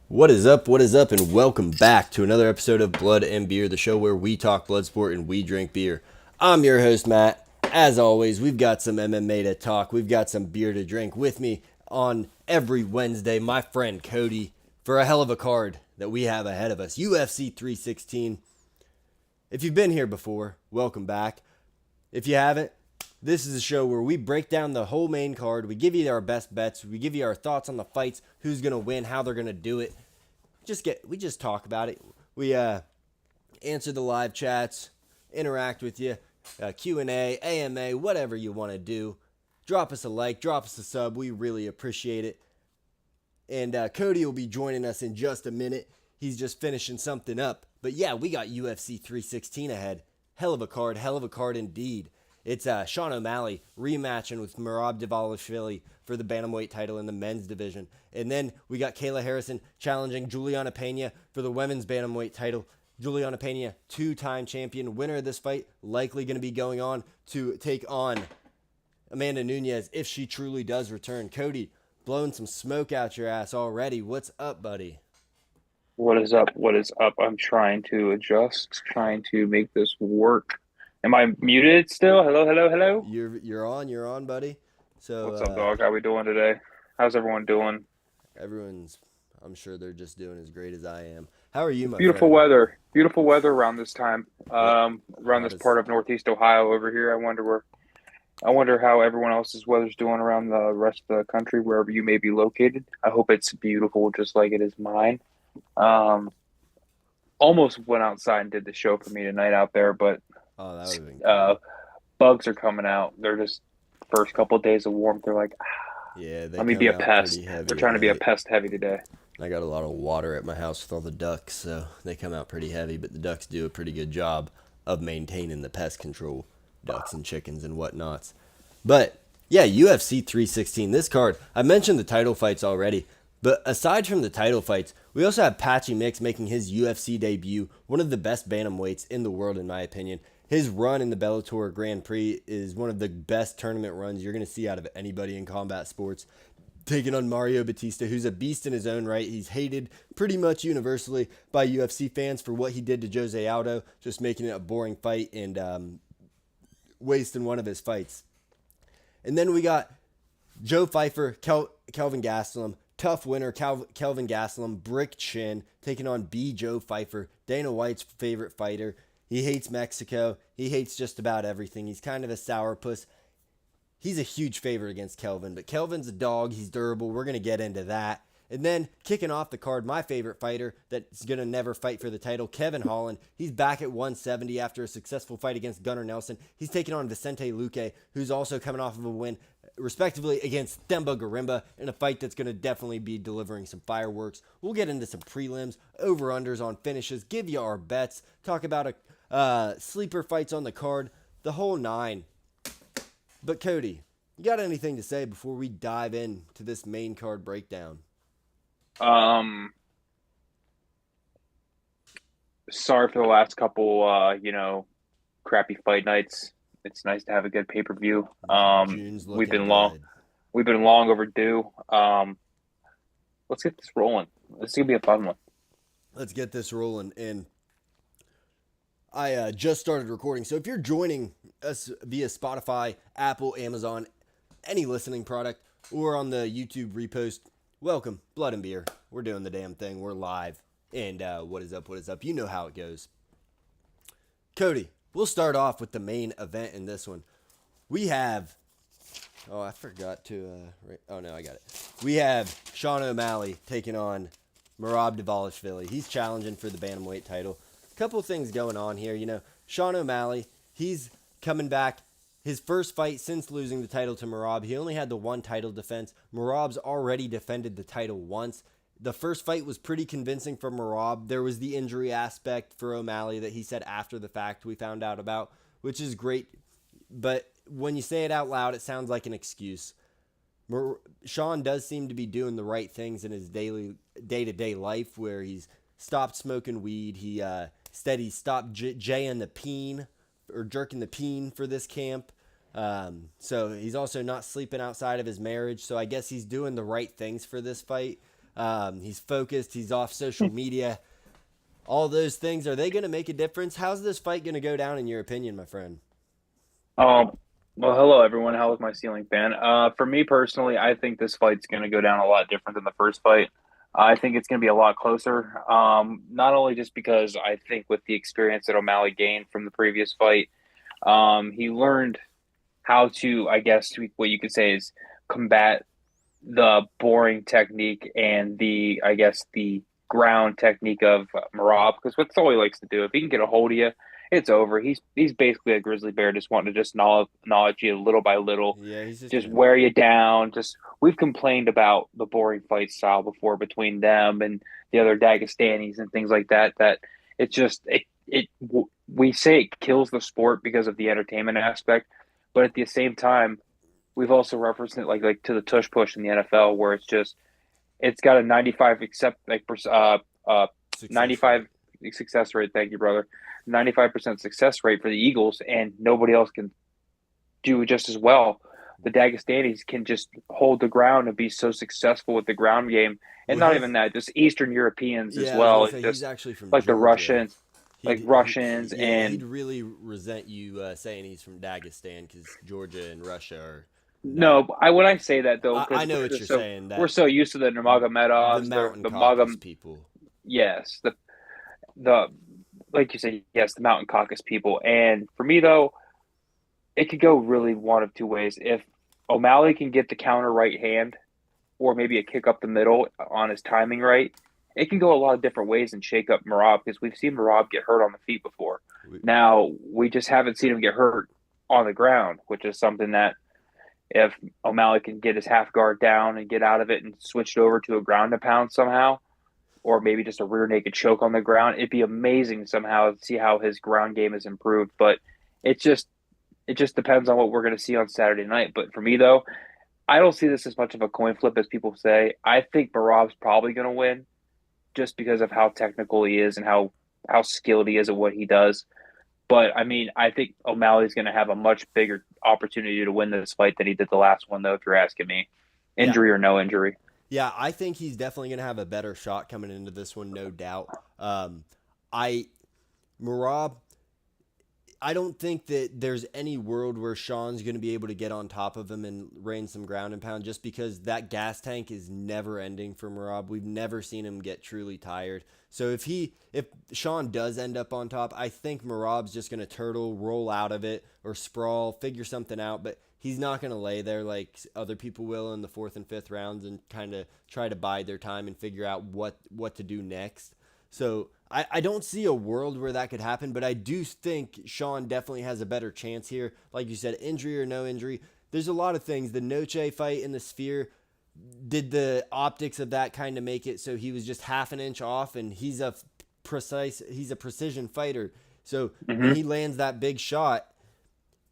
What is up? What is up? And welcome back to another episode of Blood and Beer, the show where we talk blood sport and we drink beer. I'm your host, Matt. As always, we've got some MMA to talk. We've got some beer to drink. With me on every Wednesday, my friend Cody, for a hell of a card that we have ahead of us. UFC 316. If you've been here before, welcome back. If you haven't, this is a show where we break down the whole main card. We give you our best bets. We give you our thoughts on the fights, who's going to win, how they're going to do it. We just talk about it. We answer the live chats, interact with you, Q&A, AMA, whatever you want to do. Drop us a like, drop us a sub. We really appreciate it. And Cody will be joining us in just a minute. He's just finishing something up. But yeah, we got UFC 316 ahead. Hell of a card indeed. It's Sean O'Malley rematching with Merab Dvalishvili for the Bantamweight title in the men's division. And then we got Kayla Harrison challenging Juliana Pena for the women's Bantamweight title. Juliana Pena, two-time champion, winner of this fight, likely going to be going on to take on Amanda Nunes if she truly does return. Cody, blowing some smoke out your ass already. What's up, buddy? What is up? What is up? I'm trying to adjust, trying to make this work. Am I muted still? Hello, hello, hello. You're on, buddy. So What's up, dog? How we doing today? How's everyone doing? everyone's, I'm sure they're just doing as great as I am. How are you, my Beautiful friend? weather. Beautiful weather around this time. Yep, Around hot this as part of Northeast Ohio over here. I wonder how everyone else's weather's doing around the rest of the country, wherever you may be located. I hope it's beautiful, just like it is mine. Um, Almost went outside and did the show for me tonight out there, but Oh, that would have been uh, cool. bugs are coming out. They're just first couple of days of warmth. They're like, Yeah, they let me be come a out pretty pest. They're heavy at trying to be a night. pest heavy today. I got a lot of water at my house with all the ducks, so they come out pretty heavy, but the ducks do a pretty good job of maintaining the pest control, ducks and chickens and whatnots. But yeah, UFC 316, this card, I mentioned the title fights already, but aside from the title fights, we also have Patchy Mix making his UFC debut, one of the best bantamweights in the world in my opinion. His run in the Bellator Grand Prix is one of the best tournament runs you're going to see out of anybody in combat sports, taking on Mario Batista, who's a beast in his own right. He's hated pretty much universally by UFC fans for what he did to Jose Aldo, just making it a boring fight and wasting one of his fights. And then we got Joe Pfeiffer, Kelvin Gastelum, tough winner, Kelvin Gastelum, brick chin, taking on B. Joe Pfeiffer, Dana White's favorite fighter. He hates Mexico. He hates just about everything. He's kind of a sourpuss. He's a huge favorite against Kelvin, but Kelvin's a dog. He's durable. We're going to get into that. And then kicking off the card, my favorite fighter that's going to never fight for the title, Kevin Holland. He's back at 170 after a successful fight against Gunnar Nelson. He's taking on Vicente Luque, who's also coming off of a win, respectively, against Themba Garimba in a fight that's going to definitely be delivering some fireworks. We'll get into some prelims, over-unders on finishes, give you our bets, talk about sleeper fights on the card, the whole nine. But Cody, you got anything to say before we dive into this main card breakdown? Um, Sorry for the last couple, crappy fight nights. It's nice to have a good pay per view. June's We've looking been long, good. we've been long overdue. Let's get this rolling. This is gonna be a fun one. Let's get this rolling. And I just started recording. So if you're joining us via Spotify, Apple, Amazon, any listening product, or on the YouTube repost, welcome. Blood and Beer. We're doing the damn thing. We're live. And what is up? What is up? You know how it goes. Cody, we'll start off with the main event in this one. We have. Oh, I forgot to. Oh, no, I got it. We have Sean O'Malley taking on Merab Dvalishvili. He's challenging for the Bantamweight title. A couple of things going on here. Sean O'Malley, he's coming back. His first fight since losing the title to Merab, he only had the one title defense. Merab's already defended the title once. The first fight was pretty convincing for Merab. There was the injury aspect for O'Malley that he said after the fact we found out about, which is great. But when you say it out loud, it sounds like an excuse. Sean does seem to be doing the right things in his daily day-to-day life where he's stopped smoking weed. He steady stopped jaying the peen or jerking the peen for this camp. So he's also not sleeping outside of his marriage. So I guess he's doing the right things for this fight. He's focused. He's off social media. All those things, are they going to make a difference? How's this fight going to go down in your opinion, my friend? Um, well, hello everyone. How is my ceiling fan? For me personally, I think this fight's going to go down a lot different than the first fight. I think it's going to be a lot closer. Not only just because I think with the experience that O'Malley gained from the previous fight, he learned how to, I guess, what you could say is combat the boring technique and I guess, the ground technique of Merab, because that's all he likes to do. If he can get a hold of you, it's over. He's basically a grizzly bear, just wanting to just knowledge you little by little, Yeah, he's just just gonna. wear you down. Just we've complained about the boring fight style before between them and the other Dagestanis and things like that. That it's just we say it kills the sport because of the entertainment aspect, but at the same time, we've also referenced it like to the tush push in the NFL, where it's got a 95 accept like Success 95 rate. success rate. Thank you, brother. 95% success rate for the Eagles, and nobody else can do just as well. The Dagestanis can just hold the ground and be so successful with the ground game, and Well, not even that, just Eastern Europeans as yeah, I was gonna well, say he's just actually from like the Georgia. Russians, like Russians Yeah, he'd and really resent you saying he's from Dagestan because Georgia and Russia are not. no. I when I say that though, I because know what you're saying. we're That so used to the the Nurmagomedovs, Mountain the Caucasus Magom, people. yes, the like you said, yes, the Mountain Caucasus people. And for me though, it could go really one of two ways. If O'Malley can get the counter right hand, or maybe a kick up the middle on his timing right, it can go a lot of different ways and shake up Merab, because we've seen Merab get hurt on the feet before. We, Now we just haven't seen him get hurt on the ground, which is something that if O'Malley can get his half guard down and get out of it and switch it over to a ground and pound somehow, or maybe just a rear naked choke on the ground, it'd be amazing somehow to see how his ground game has improved. But it's just it just depends on what we're going to see on Saturday night. But for me though, I don't see this as much of a coin flip as people say. I think Barab's probably going to win just because of how technical he is and how skilled he is at what he does. But I mean, I think O'Malley's going to have a much bigger opportunity to win this fight than he did the last one, though. If you're asking me, yeah, injury or no injury. yeah, I think he's definitely going to have a better shot coming into this one, no doubt. I Marab, I don't think that there's any world where Sean's going to be able to get on top of him and rain some ground and pound, just because that gas tank is never ending for Merab. We've never seen him get truly tired. So if Sean does end up on top, I think Merab's just going to turtle, roll out of it, or sprawl, figure something out. But he's not going to lay there like other people will in the fourth and fifth rounds and kind of try to bide their time and figure out what to do next. So I don't see a world where that could happen, but I do think Sean definitely has a better chance here. Like you said, injury or no injury, there's a lot of things. The Noche fight in the Sphere, did the optics of that kind of make it so he was just half an inch off, and he's a precision fighter. So when Mm-hmm. he lands that big shot,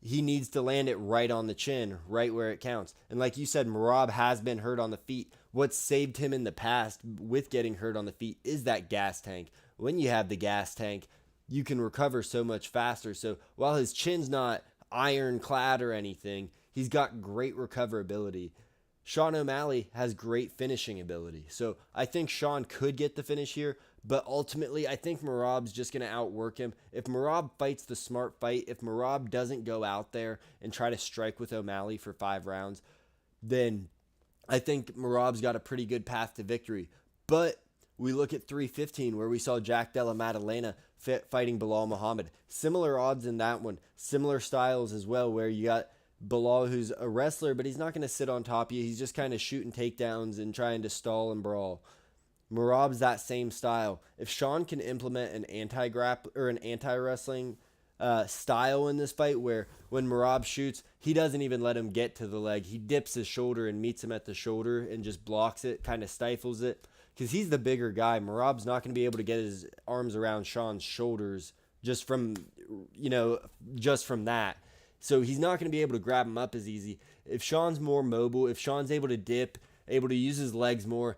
he needs to land it right on the chin, right where it counts. And like you said, Merab has been hurt on the feet. What saved him in the past with getting hurt on the feet is that gas tank. When you have the gas tank, you can recover so much faster. So while his chin's not ironclad or anything, he's got great recoverability. Sean O'Malley has great finishing ability. So I think Sean could get the finish here, but ultimately I think Merab's just going to outwork him. If Merab fights the smart fight, if Merab doesn't go out there and try to strike with O'Malley for 5 rounds, then I think Merab's got a pretty good path to victory. But we look at 315 where we saw Jack Della Maddalena fighting Bilal Muhammad. Similar odds in that one. Similar styles as well, where you got Bilal, who's a wrestler, but he's not going to sit on top of you. He's just kind of shooting takedowns and trying to stall and brawl. Merab's that same style. If Sean can implement an anti-wrestling style in this fight, where when Merab shoots, he doesn't even let him get to the leg. He dips his shoulder and meets him at the shoulder and just blocks it, kind of stifles it. Because he's the bigger guy. Merab's not going to be able to get his arms around Sean's shoulders just from, just from that. So he's not going to be able to grab him up as easy. If Sean's more mobile, if Sean's able to dip, able to use his legs more,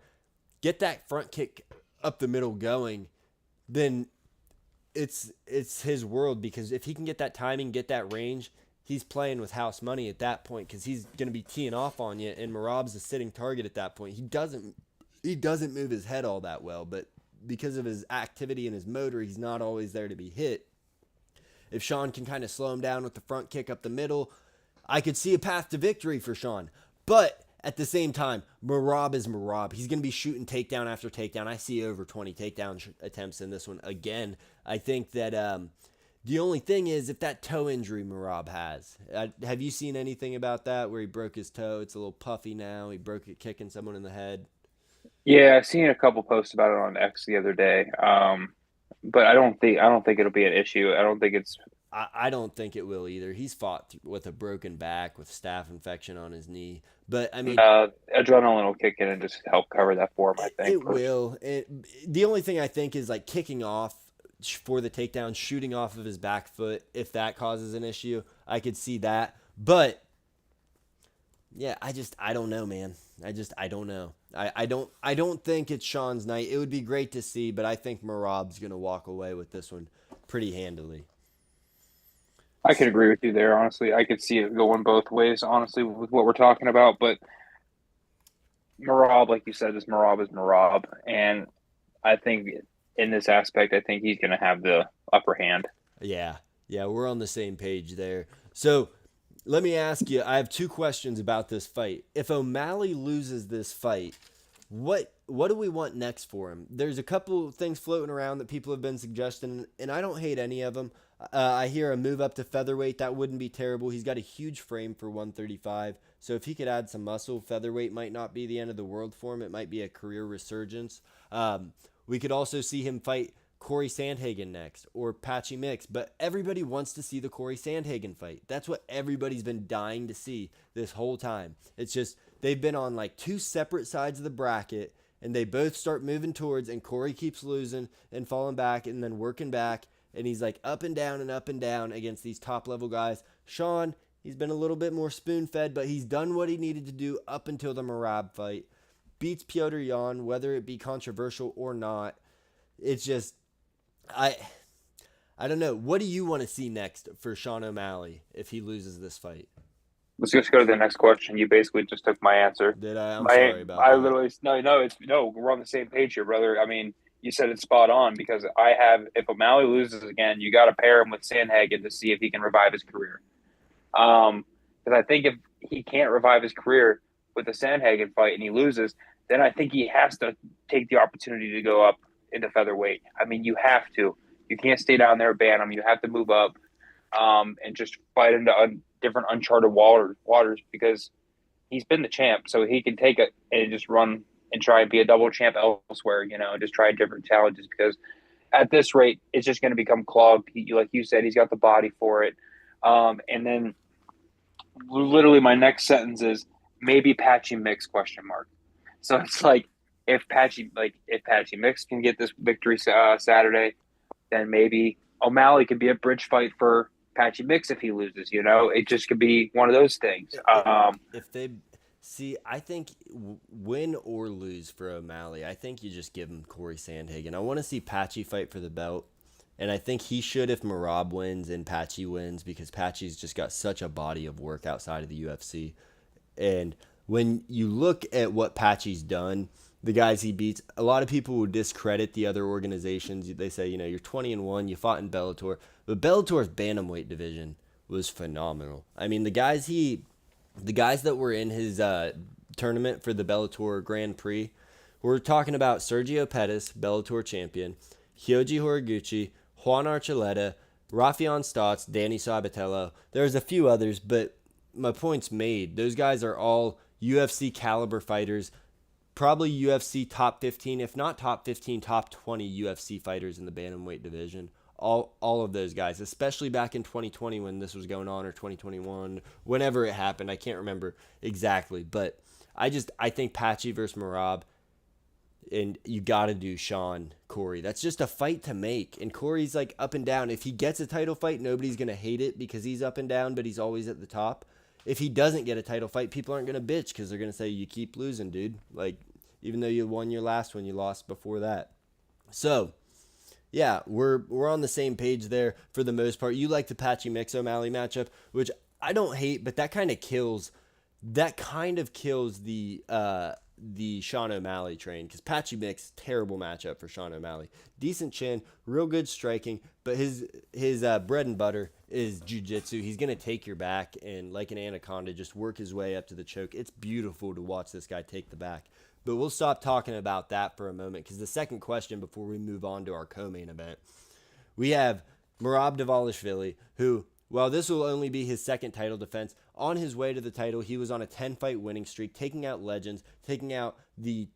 get that front kick up the middle going, then it's his world. Because if he can get that timing, get that range, he's playing with house money at that point, because he's going to be teeing off on you, and Merab's a sitting target at that point. he doesn't move his head all that well, but because of his activity and his motor, he's not always there to be hit. If Sean can kind of slow him down with the front kick up the middle, I could see a path to victory for Sean. But at the same time, Merab is Merab. He's going to be shooting takedown after takedown. I see over 20 takedown attempts in this one again. I think that the only thing is if that toe injury Merab has. Have you seen anything about that where he broke his toe? It's a little puffy now. He broke it kicking someone in the head. Yeah, I've seen a couple posts about it on X the other day. But I don't think it'll be an issue. I don't think it's I don't think it will either. He's fought with a broken back, with staph infection on his knee. But, I mean, adrenaline will kick in and just help cover that for him, I think. it will. The only thing I think is, like, kicking off for the takedown, shooting off of his back foot, if that causes an issue, I could see that. But, yeah, I don't know, man. I don't know. I don't think it's Sean's night. It would be great to see, but I think Merab's going to walk away with this one pretty handily. I could agree with you there, honestly. I could see it going both ways, honestly, with what we're talking about. But Merab, like you said, Merab is Merab. And I think in this aspect, I think he's going to have the upper hand. Yeah, we're on the same page there. So let me ask you, I have two questions about this fight. If O'Malley loses this fight, what do we want next for him? There's a couple things floating around that people have been suggesting, and I don't hate any of them. I hear a move up to featherweight. That wouldn't be terrible. He's got a huge frame for 135, so if he could add some muscle, featherweight might not be the end of the world for him. It might be a career resurgence. We could also see him fight Corey Sandhagen next, or Patchy Mix, but everybody wants to see the Corey Sandhagen fight. That's what everybody's been dying to see this whole time. It's just they've been on like two separate sides of the bracket, and they both start moving towards, and Corey keeps losing and falling back and then working back, and he's like up and down against these top-level guys. Sean, he's been a little bit more spoon-fed, but he's done what he needed to do up until the Merab fight. Beats Piotr Jan, whether it be controversial or not. It's just, I don't know. What do you want to see next for Sean O'Malley if he loses this fight? Let's just go to the next question. You basically just took my answer. Did I? I'm sorry about that. I literally no. We're on the same page here, brother. I mean, you said it's spot on because if O'Malley loses again, you got to pair him with Sandhagen to see if he can revive his career. Because I think if he can't revive his career with the Sandhagen fight and he loses, then I think he has to take the opportunity to go up into featherweight. I mean, you have to. You can't stay down there, Bantam. You have to move up and just fight into different uncharted waters because he's been the champ, so he can take it and just run and try and be a double champ elsewhere, just try different challenges because at this rate, it's just going to become clogged. Like you said, he's got the body for it. And then literally my next sentence is maybe Patchy Mix ? So it's like if Patchy Mix can get this victory Saturday, then maybe O'Malley could be a bridge fight for Patchy Mix if he loses. It just could be one of those things. If they see, I think win or lose for O'Malley, I think you just give him Corey Sandhagen. I want to see Patchy fight for the belt, and I think he should if Merab wins and Patchy wins because Patchy's just got such a body of work outside of the UFC. And when you look at what Patchy's done, the guys he beats, a lot of people would discredit the other organizations. They say, you're 20-1, you fought in Bellator. But Bellator's bantamweight division was phenomenal. I mean, the guys that were in his tournament for the Bellator Grand Prix, we're talking about Sergio Pettis, Bellator champion, Hyoji Horiguchi, Juan Archuleta, Rafion Stotts, Danny Sabatello. There's a few others, but my point's made. Those guys are all UFC caliber fighters, probably UFC top 15, if not top 15, top 20 UFC fighters in the bantamweight division. All of those guys, especially back in 2020 when this was going on, or 2021, whenever it happened. I can't remember exactly, but I think Patchy versus Merab, and you got to do Sean Corey. That's just a fight to make, and Corey's like up and down. If he gets a title fight, nobody's going to hate it because he's up and down, but he's always at the top. If he doesn't get a title fight, people aren't going to bitch because they're going to say, you keep losing, dude. Like, even though you won your last one, you lost before that. So, yeah, we're on the same page there for the most part. You like the Patchy Mix O'Malley matchup, which I don't hate, but that kind of kills the the Sean O'Malley train, because Patchy Mix, terrible matchup for Sean O'Malley. Decent chin, real good striking, but his bread and butter is jiu-jitsu. He's going to take your back and, like an anaconda, just work his way up to the choke. It's beautiful to watch this guy take the back. But we'll stop talking about that for a moment, because the second question before we move on to our co-main event, we have Merab Dvalishvili, who, while this will only be his second title defense, on his way to the title, he was on a 10-fight winning streak, taking out legends, taking out he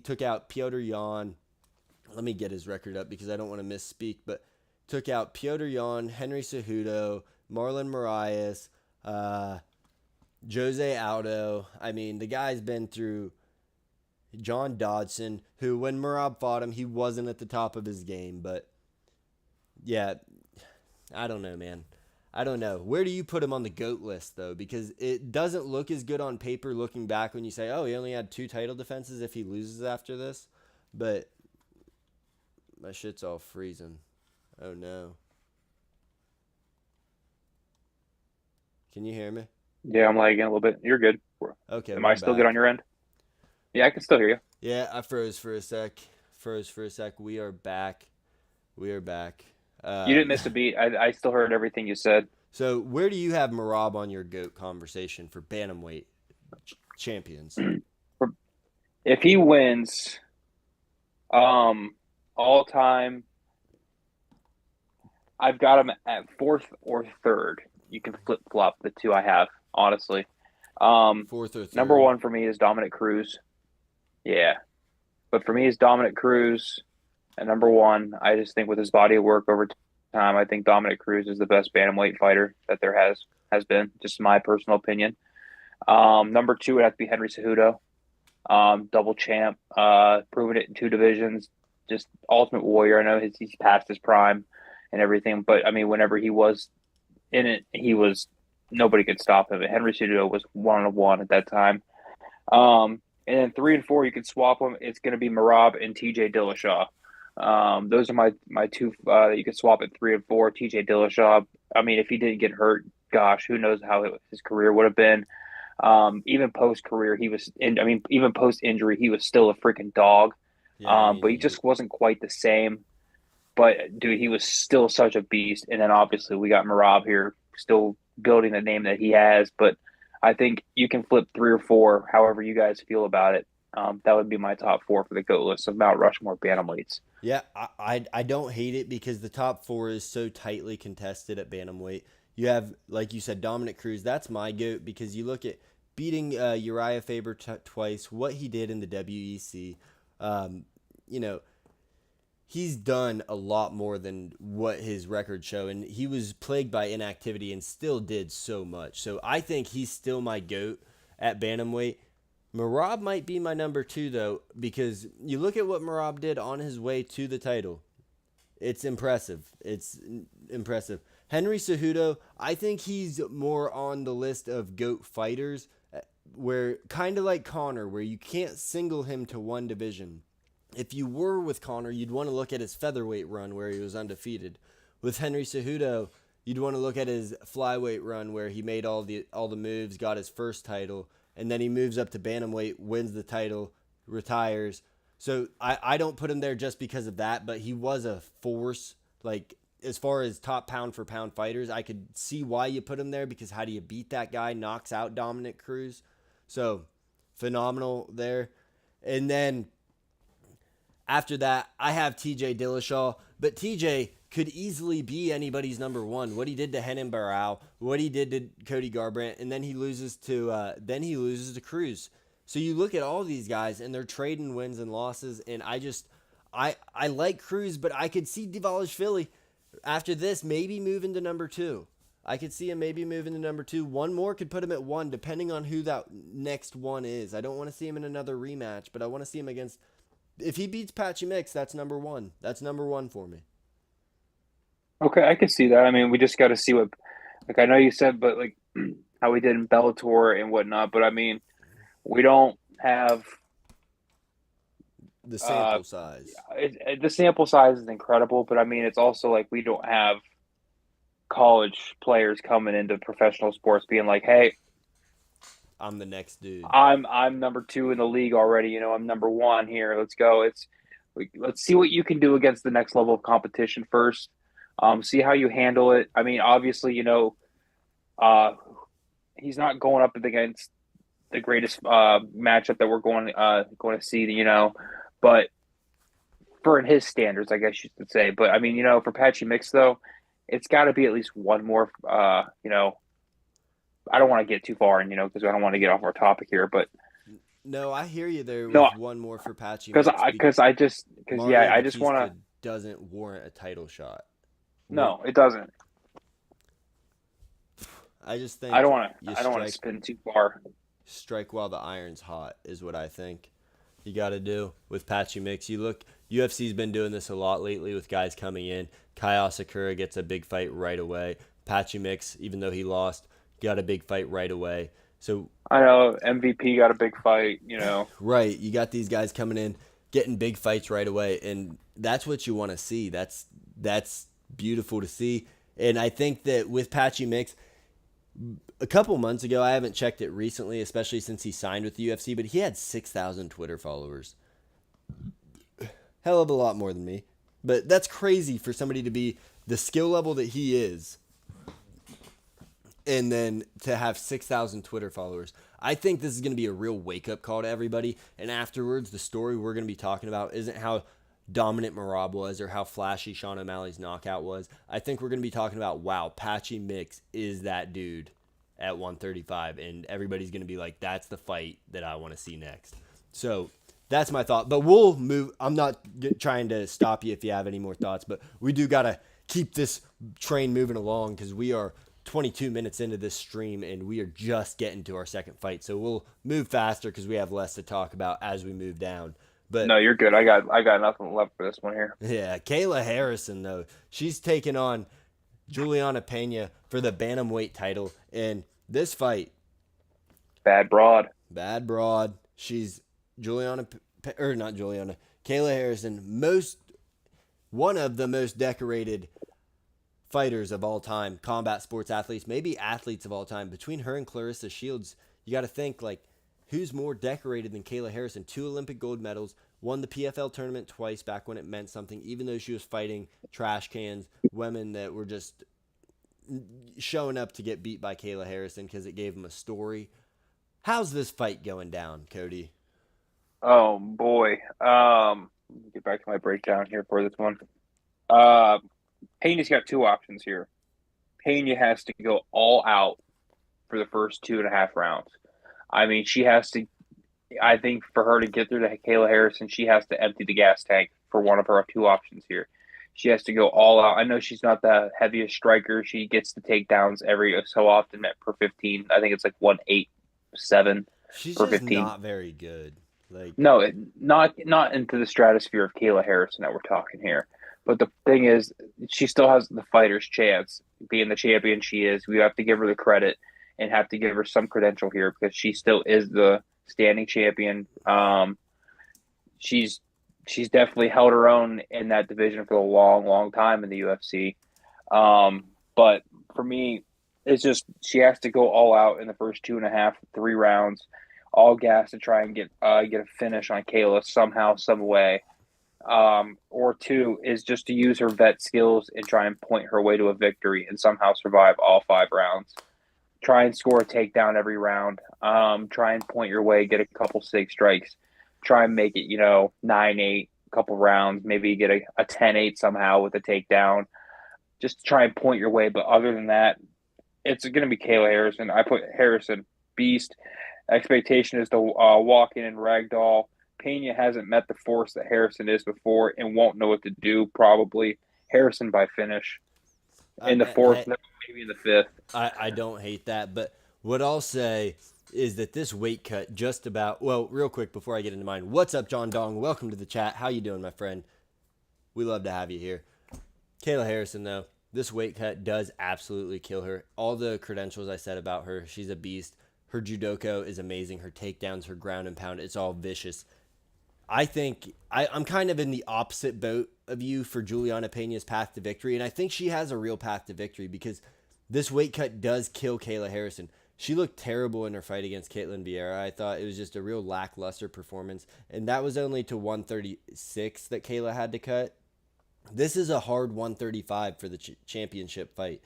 took out Piotr Jan. Let me get his record up because I don't want to misspeak, but took out Piotr Jan, Henry Cejudo, Marlon Moraes, Jose Aldo. I mean, the guy's been through John Dodson, who, when Merab fought him, he wasn't at the top of his game, but yeah, I don't know, man. I don't know. Where do you put him on the GOAT list, though? Because it doesn't look as good on paper looking back when you say, oh, he only had 2 title defenses if he loses after this. But my shit's all freezing. Oh, no. Can you hear me? Yeah, I'm lagging a little bit. You're good. Okay, Am I still good on your end? Yeah, I can still hear you. Yeah, I froze for a sec. We are back. You didn't miss a beat. I still heard everything you said. So where do you have Merab on your GOAT conversation for Bantamweight champions? If he wins, all time, I've got him at 4th or 3rd. You can flip flop the 2 I have, honestly. 4th or 3rd. Number 1 for me is Dominic Cruz. Yeah, but for me is Dominic Cruz. And number 1, I just think with his body of work over time, I think Dominic Cruz is the best bantamweight fighter that there has been. Just my personal opinion. Number 2 would have to be Henry Cejudo. Double champ, proven it in 2 divisions. Just ultimate warrior. I know he's past his prime and everything, but I mean, whenever he was in it, nobody could stop him. Henry Cejudo was 1-on-1 at that time. And then 3 and 4, you could swap them. It's going to be Merab and TJ Dillashaw. Those are my 2 that you could swap at 3 and 4. TJ Dillashaw, I mean, if he didn't get hurt, gosh, who knows how his career would have been. Even post career, even post injury, he was still a freaking dog. Yeah, but he just wasn't quite the same. But dude, he was still such a beast. And then obviously we got Merab here, still building the name that he has. But I think you can flip 3 or 4, however you guys feel about it. That would be my top 4 for the GOAT list of Mount Rushmore bantamweights. Yeah, I don't hate it because the top 4 is so tightly contested at bantamweight. You have, like you said, Dominic Cruz. That's my GOAT because you look at beating Uriah Faber twice, what he did in the WEC. He's done a lot more than what his records show, and he was plagued by inactivity and still did so much. So I think he's still my GOAT at bantamweight. Merab might be my number 2, though, because you look at what Merab did on his way to the title. It's impressive. Henry Cejudo, I think he's more on the list of GOAT fighters, where kind of like Conor, where you can't single him to one division. If you were with Conor, you'd want to look at his featherweight run where he was undefeated. With Henry Cejudo, you'd want to look at his flyweight run where he made all the moves, got his first title, and then he moves up to bantamweight, wins the title, retires. So I don't put him there just because of that, but he was a force. Like, as far as top pound for pound fighters, I could see why you put him there, because how do you beat that guy? Knocks out Dominic Cruz. So phenomenal there. And then after that, I have TJ Dillashaw, but TJ could easily be anybody's number 1. What he did to Renan Barão, what he did to Cody Garbrandt, and then he loses to Cruz. So you look at all these guys, and they're trading wins and losses, and I like Cruz, but I could see Dvalishvili after this maybe moving to number 2. I could see him maybe moving to number 2. One more could put him at 1, depending on who that next one is. I don't want to see him in another rematch, but I want to see him against. If he beats Patchy Mix, that's number 1. That's number 1 for me. Okay, I can see that. I mean, we just got to see what, like, I know you said, but like how we did in Bellator and whatnot. But I mean, we don't have the sample size. The sample size is incredible, but I mean, it's also like we don't have college players coming into professional sports being like, hey, I'm the next dude. I'm number 2 in the league already. You know, I'm number 1 here. Let's go. Let's see what you can do against the next level of competition first. See how you handle it. I mean, obviously, uh, he's not going up against the greatest matchup that we're going to see. But for his standards, I guess you should say. But I mean, for Patchy Mix though, it's got to be at least one more. I don't want to get too far, and because I don't want to get off our topic here, but No, I hear you there no, with one more for Patchy because Mix. yeah, Mario I just want to. Batista doesn't warrant a title shot. No, it doesn't. I just think I don't want you to. I don't want to spin too far. strike while the iron's hot is what I think you got to do with Patchy Mix. You look, UFC's been doing this a lot lately with guys coming in. Kai Sakura gets a big fight right away. Patchy Mix, even though he lost, got a big fight right away. So I know MVP got a big fight. right, you got these guys coming in, getting big fights right away, and that's what you want to see. That's beautiful to see. And I think that with Patchy Mix, a couple months ago, I haven't checked it recently, especially since he signed with the UFC, but he had 6,000 Twitter followers. Hell of a lot more than me. But that's crazy for somebody to be the skill level that he is and then to have 6,000 Twitter followers. I think this is going to be a real wake-up call to everybody. And afterwards, the story we're going to be talking about isn't how dominant Merab was or how flashy Sean O'Malley's knockout was. I think we're going to be talking about, wow, Patchy Mix is that dude at 135. And everybody's going to be like, that's the fight that I want to see next. So that's my thought. But we'll move. I'm not trying to stop you if you have any more thoughts, but we do got to keep this train moving along because we are 22 minutes into this stream and we are just getting to our second fight. So we'll move faster because we have less to talk about as we move down. But No, you're good. I got nothing left for this one here. yeah, Kayla Harrison though, she's taking on Juliana Pena for the bantamweight title, and this fight, Bad broad. She's Kayla Harrison, one of the most decorated fighters of all time, combat sports athletes, maybe athletes of all time. Between her and Clarissa Shields, you got to think like, who's more decorated than Kayla Harrison? 2 Olympic gold medals, won the PFL tournament twice back when it meant something, even though she was fighting trash cans, women that were just showing up to get beat by Kayla Harrison because it gave them a story. How's this fight going down, Cody? Oh boy. Let me get back to my breakdown here for this one. Pena's got 2 options here. Pena has to go all out for the first 2.5 rounds. I mean, I think for her to get through to Kayla Harrison, she has to empty the gas tank for one of her 2 options here. She has to go all out. I know she's not the heaviest striker. She gets the takedowns every so often per 15. I think it's like 187 She's per just 15. not very good. Like No, not into the stratosphere of Kayla Harrison that we're talking here. But the thing is, she still has the fighter's chance. Being the champion she is, we have to give her the credit and have to give her some credential here because she still is the standing champion. She's definitely held her own in that division for a long, long time in the UFC. But for me, it's just she has to go all out in the first 2.5, 3 rounds, all gas to try and get a finish on Kayla somehow, some way. Or 2 is just to use her vet skills and try and point her way to a victory and somehow survive all 5 rounds. Try and score a takedown every round. Try and point your way, get a couple 6 strikes. Try and make it, 9-8, couple rounds. Maybe get a 10-8 somehow with a takedown. Just try and point your way. But other than that, it's going to be Kayla Harrison. I put Harrison beast. Expectation is to walk in and ragdoll. Pena hasn't met the force that Harrison is before and won't know what to do, probably. Harrison by finish in the 4th, maybe in the 5th. I don't hate that, but what I'll say is that this weight cut just about, well, real quick before I get into mine, what's up, John Dong? Welcome to the chat. How you doing, my friend? We love to have you here. Kayla Harrison, though, this weight cut does absolutely kill her. All the credentials I said about her, she's a beast. Her judoka is amazing. Her takedowns, her ground and pound, it's all vicious. I think I'm kind of in the opposite boat of you for Juliana Pena's path to victory, and I think she has a real path to victory because this weight cut does kill Kayla Harrison. She looked terrible in her fight against Caitlin Vieira. I thought it was just a real lackluster performance. And that was only to 136 that Kayla had to cut. This is a hard 135 for the championship fight.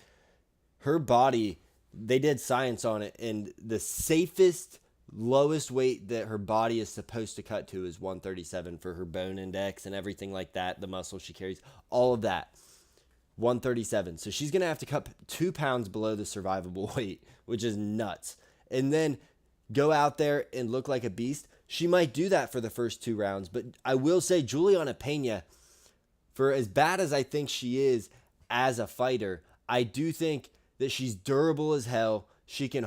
Her body, they did science on it, and the safest, lowest weight that her body is supposed to cut to is 137 for her bone index and everything like that, the muscle she carries, all of that. 137. So she's going to have to cut 2 pounds below the survivable weight, which is nuts. And then go out there and look like a beast. She might do that for the first 2 rounds. But I will say Juliana Pena, for as bad as I think she is as a fighter, I do think that she's durable as hell. She can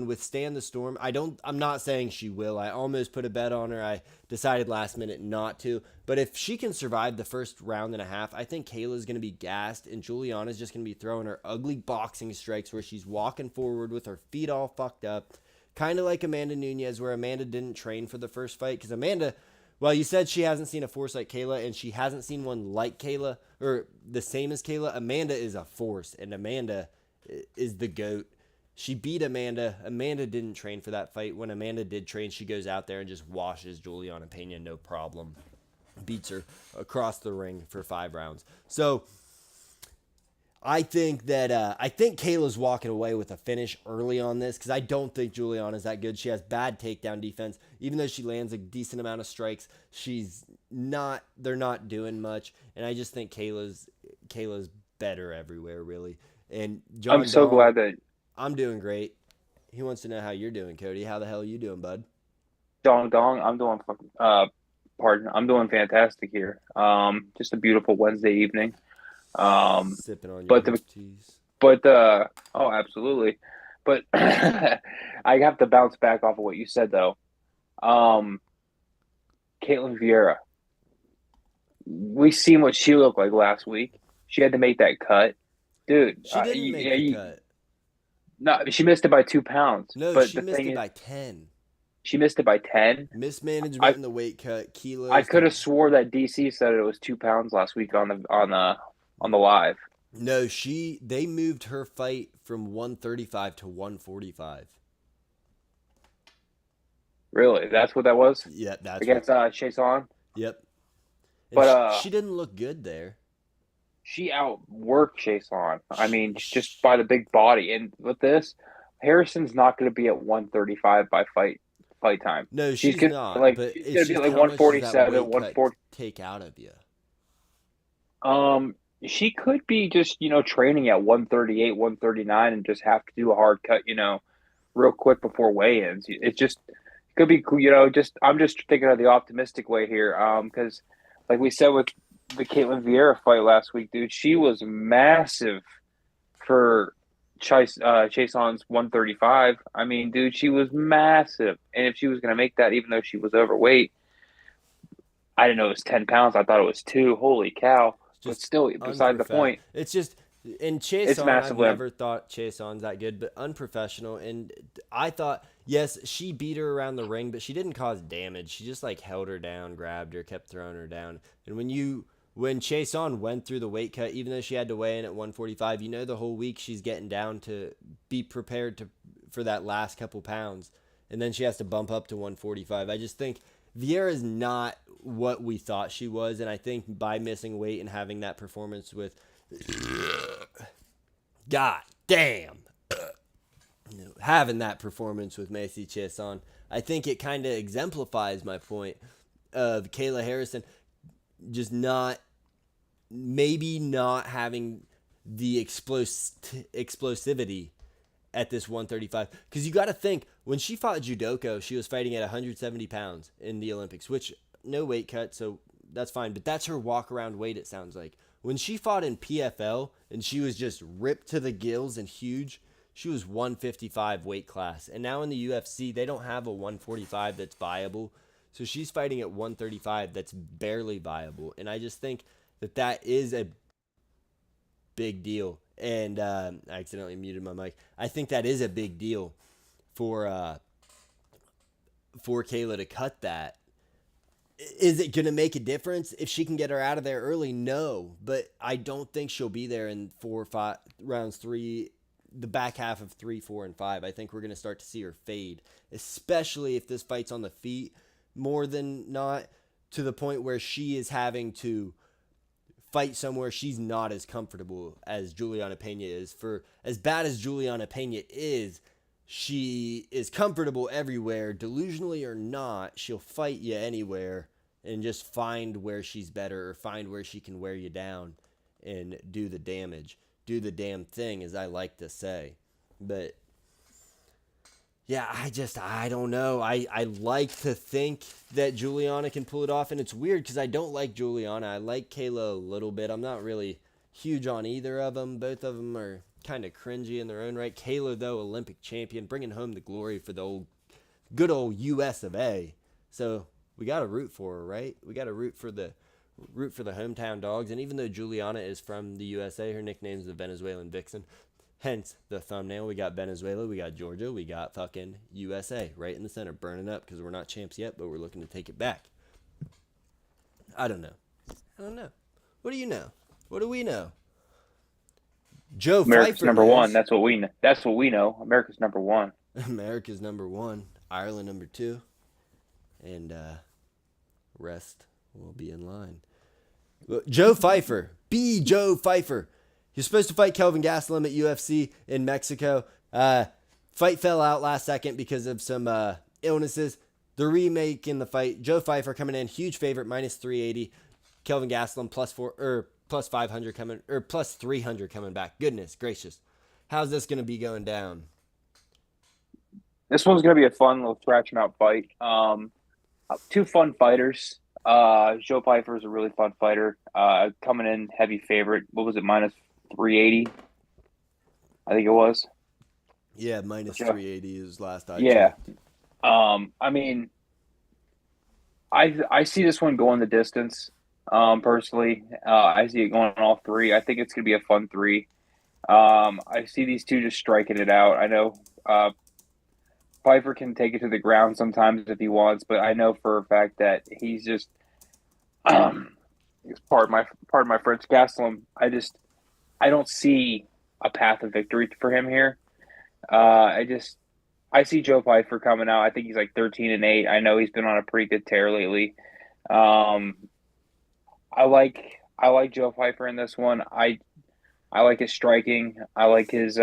withstand the storm. I'm not saying she will. I almost put a bet on her. I decided last minute not to. But if she can survive the first round and a half, I think Kayla's going to be gassed, and Juliana's just going to be throwing her ugly boxing strikes where she's walking forward with her feet all fucked up. Kind of like Amanda Nunes, where Amanda didn't train for the first fight. Because Amanda, well, you said she hasn't seen a force like Kayla, and she hasn't seen one like Kayla, or the same as Kayla. Amanda is a force, and Amanda is the GOAT. She beat Amanda. Amanda didn't train for that fight. When Amanda did train, she goes out there and just washes Juliana Pena, no problem. Beats her across the ring for 5 rounds. So I think that I think Kayla's walking away with a finish early on this because I don't think Juliana's that good. She has bad takedown defense. Even though she lands a decent amount of strikes, they're not doing much. And I just think Kayla's better everywhere, really. And I'm so glad that I'm doing great. He wants to know how you're doing, Cody. How the hell are you doing, bud? I'm doing I'm doing fantastic here. Just a beautiful Wednesday evening. Sipping on but your the teas. but oh, absolutely. But I have to bounce back off of what you said though. Caitlin Vieira, we seen what she looked like last week. She had to make that cut, dude. She didn't make the cut. No, she missed it by 2 pounds. No, but she missed it by 10. She missed it by 10. Mismanagement in the weight cut, kilos. I could have swore that DC said it was 2 pounds last week on the live. No, they moved her fight from 135 to 145. Really? That's what that was? Yeah, that's against Chason? Yep. And but she didn't look good there. She outworked Chason. I mean, just by the big body. And with this, Harrison's not going to be at 135 by fight time. No, she's not. But she's going to be like 147, 140. Take out of you. She could be just, training at 138, 139 and just have to do a hard cut, real quick before weigh-ins. It could be, I'm just thinking of the optimistic way here. Because like we said with the Caitlin Vieira fight last week, dude, she was massive for Chason's 135. I mean, dude, she was massive. And if she was going to make that, even though she was overweight, I didn't know it was 10 pounds. I thought it was 2. Holy cow. But still, beside the point. It's just, in Chason, I've never thought Chason's that good, but unprofessional. And I thought, yes, she beat her around the ring, but she didn't cause damage. She just held her down, grabbed her, kept throwing her down. And when Chason went through the weight cut, even though she had to weigh in at 145, the whole week she's getting down to be prepared for that last couple pounds. And then she has to bump up to 145. I just think Vieira is not what we thought she was, and I think by missing weight and having that performance with God damn having that performance with Macy Chiasson, I think it kind of exemplifies my point of Kayla Harrison just not having the explosivity at this 135. Because you got to think, when she fought Judoko, she was fighting at 170 pounds in the Olympics, which no weight cut, so that's fine. But that's her walk-around weight, it sounds like. When she fought in PFL and she was just ripped to the gills and huge, she was 155 weight class. And now in the UFC, they don't have a 145 that's viable. So she's fighting at 135 that's barely viable. And I just think that is a big deal. And I accidentally muted my mic. I think that is a big deal for Kayla to cut that. Is it going to make a difference if she can get her out of there early? No, but I don't think she'll be there in 4 or 5 rounds 3 the back half of 3, 4, and 5. I think we're going to start to see her fade, especially if this fight's on the feet more than not, to the point where she is having to fight somewhere she's not as comfortable as Juliana Pena is. For as bad as Juliana Pena is, she is comfortable everywhere, delusionally or not. She'll fight you anywhere and just find where she's better or find where she can wear you down and do the damage. Do the damn thing, as I like to say. But yeah, I don't know. I like to think that Juliana can pull it off, and it's weird because I don't like Juliana. I like Kayla a little bit. I'm not really huge on either of them. Both of them are kind of cringy in their own right. Kayla, though, Olympic champion, bringing home the glory for the good old US of A. So we got to root for her, right? We got to root for the hometown dogs. And even though Juliana is from the USA, her nickname is the Venezuelan Vixen. Hence the thumbnail. We got Venezuela, we got Georgia, we got fucking USA right in the center, burning up because we're not champs yet, but we're looking to take it back. I don't know. What do you know? What do we know? Joe America's Pfeiffer number knows. one. That's what we know. That's what we know. America's number one. America's number 1, Ireland number 2, and rest will be in line. Joe Pfeiffer, Joe Pfeiffer. He's supposed to fight Kelvin Gastelum at UFC in Mexico. Fight fell out last second because of some illnesses. The remake in the fight, Joe Pfeiffer coming in, huge favorite, minus 380. Kelvin Gastelum plus 500 coming, or plus 300 coming back. Goodness gracious. How's this going to be going down? This one's gonna be a fun little scratch and out fight. Two fun fighters. Joe Pfeiffer is a really fun fighter. Coming in heavy favorite. What was it? Minus 380. I think it was. Yeah, minus 380 is last I checked. checked. I mean, I see this one going the distance. Personally, I see it going all 3. I think it's gonna be a fun 3. I see these two just striking it out. I know Pfeiffer can take it to the ground sometimes if he wants, but I know for a fact that he's just pardon my French, Gastelum. I don't see a path of victory for him here. I see Joe Pfeiffer coming out. I think he's like 13-8. I know he's been on a pretty good tear lately. I like Joe Pfeiffer in this one. I like his striking. I like his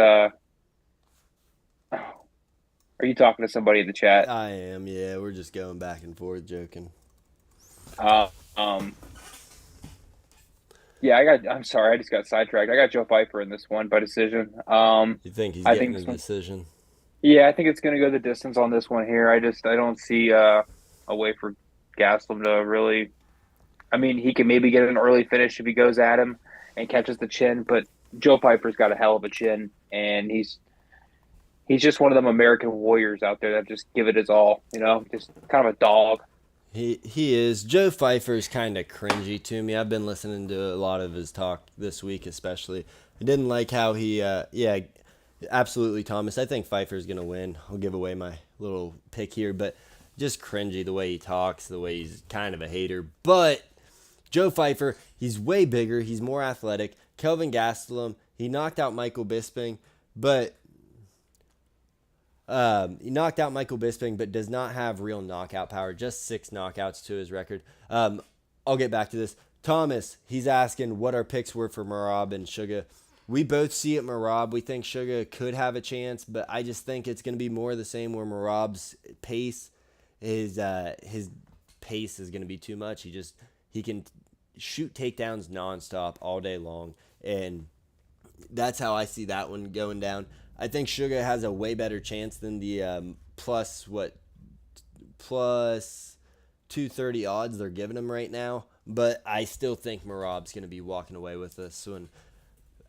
Are you talking to somebody in the chat? I am, yeah. We're just going back and forth joking. Yeah, I'm sorry, I just got sidetracked. I got Joe Pfeiffer in this one by decision. You think he's getting a decision? Yeah, I think it's going to go the distance on this one here. I don't see a way for Gastelum to really. I mean, he can maybe get an early finish if he goes at him and catches the chin, but Joe Pfeiffer's got a hell of a chin, and he's just one of them American warriors out there that just give it his all. Just kind of a dog. He is. Joe Pfeiffer's kind of cringy to me. I've been listening to a lot of his talk this week, especially. I didn't like how he, absolutely, Thomas. I think Pfeiffer's going to win. I'll give away my little pick here, but just cringy the way he talks, the way he's kind of a hater. But Joe Pfeiffer, he's way bigger. He's more athletic. Kelvin Gastelum, he knocked out Michael Bisping, but does not have real knockout power. Just 6 knockouts to his record. I'll get back to this. Thomas, he's asking what our picks were for Merab and Sugar. We both see it Merab. We think Sugar could have a chance, but I just think it's going to be more of the same where Merab's pace, his pace is going to be too much. He can shoot takedowns nonstop all day long, and that's how I see that one going down. I think Sugar has a way better chance than the plus 230 odds they're giving him right now. But I still think Merab's going to be walking away with this one.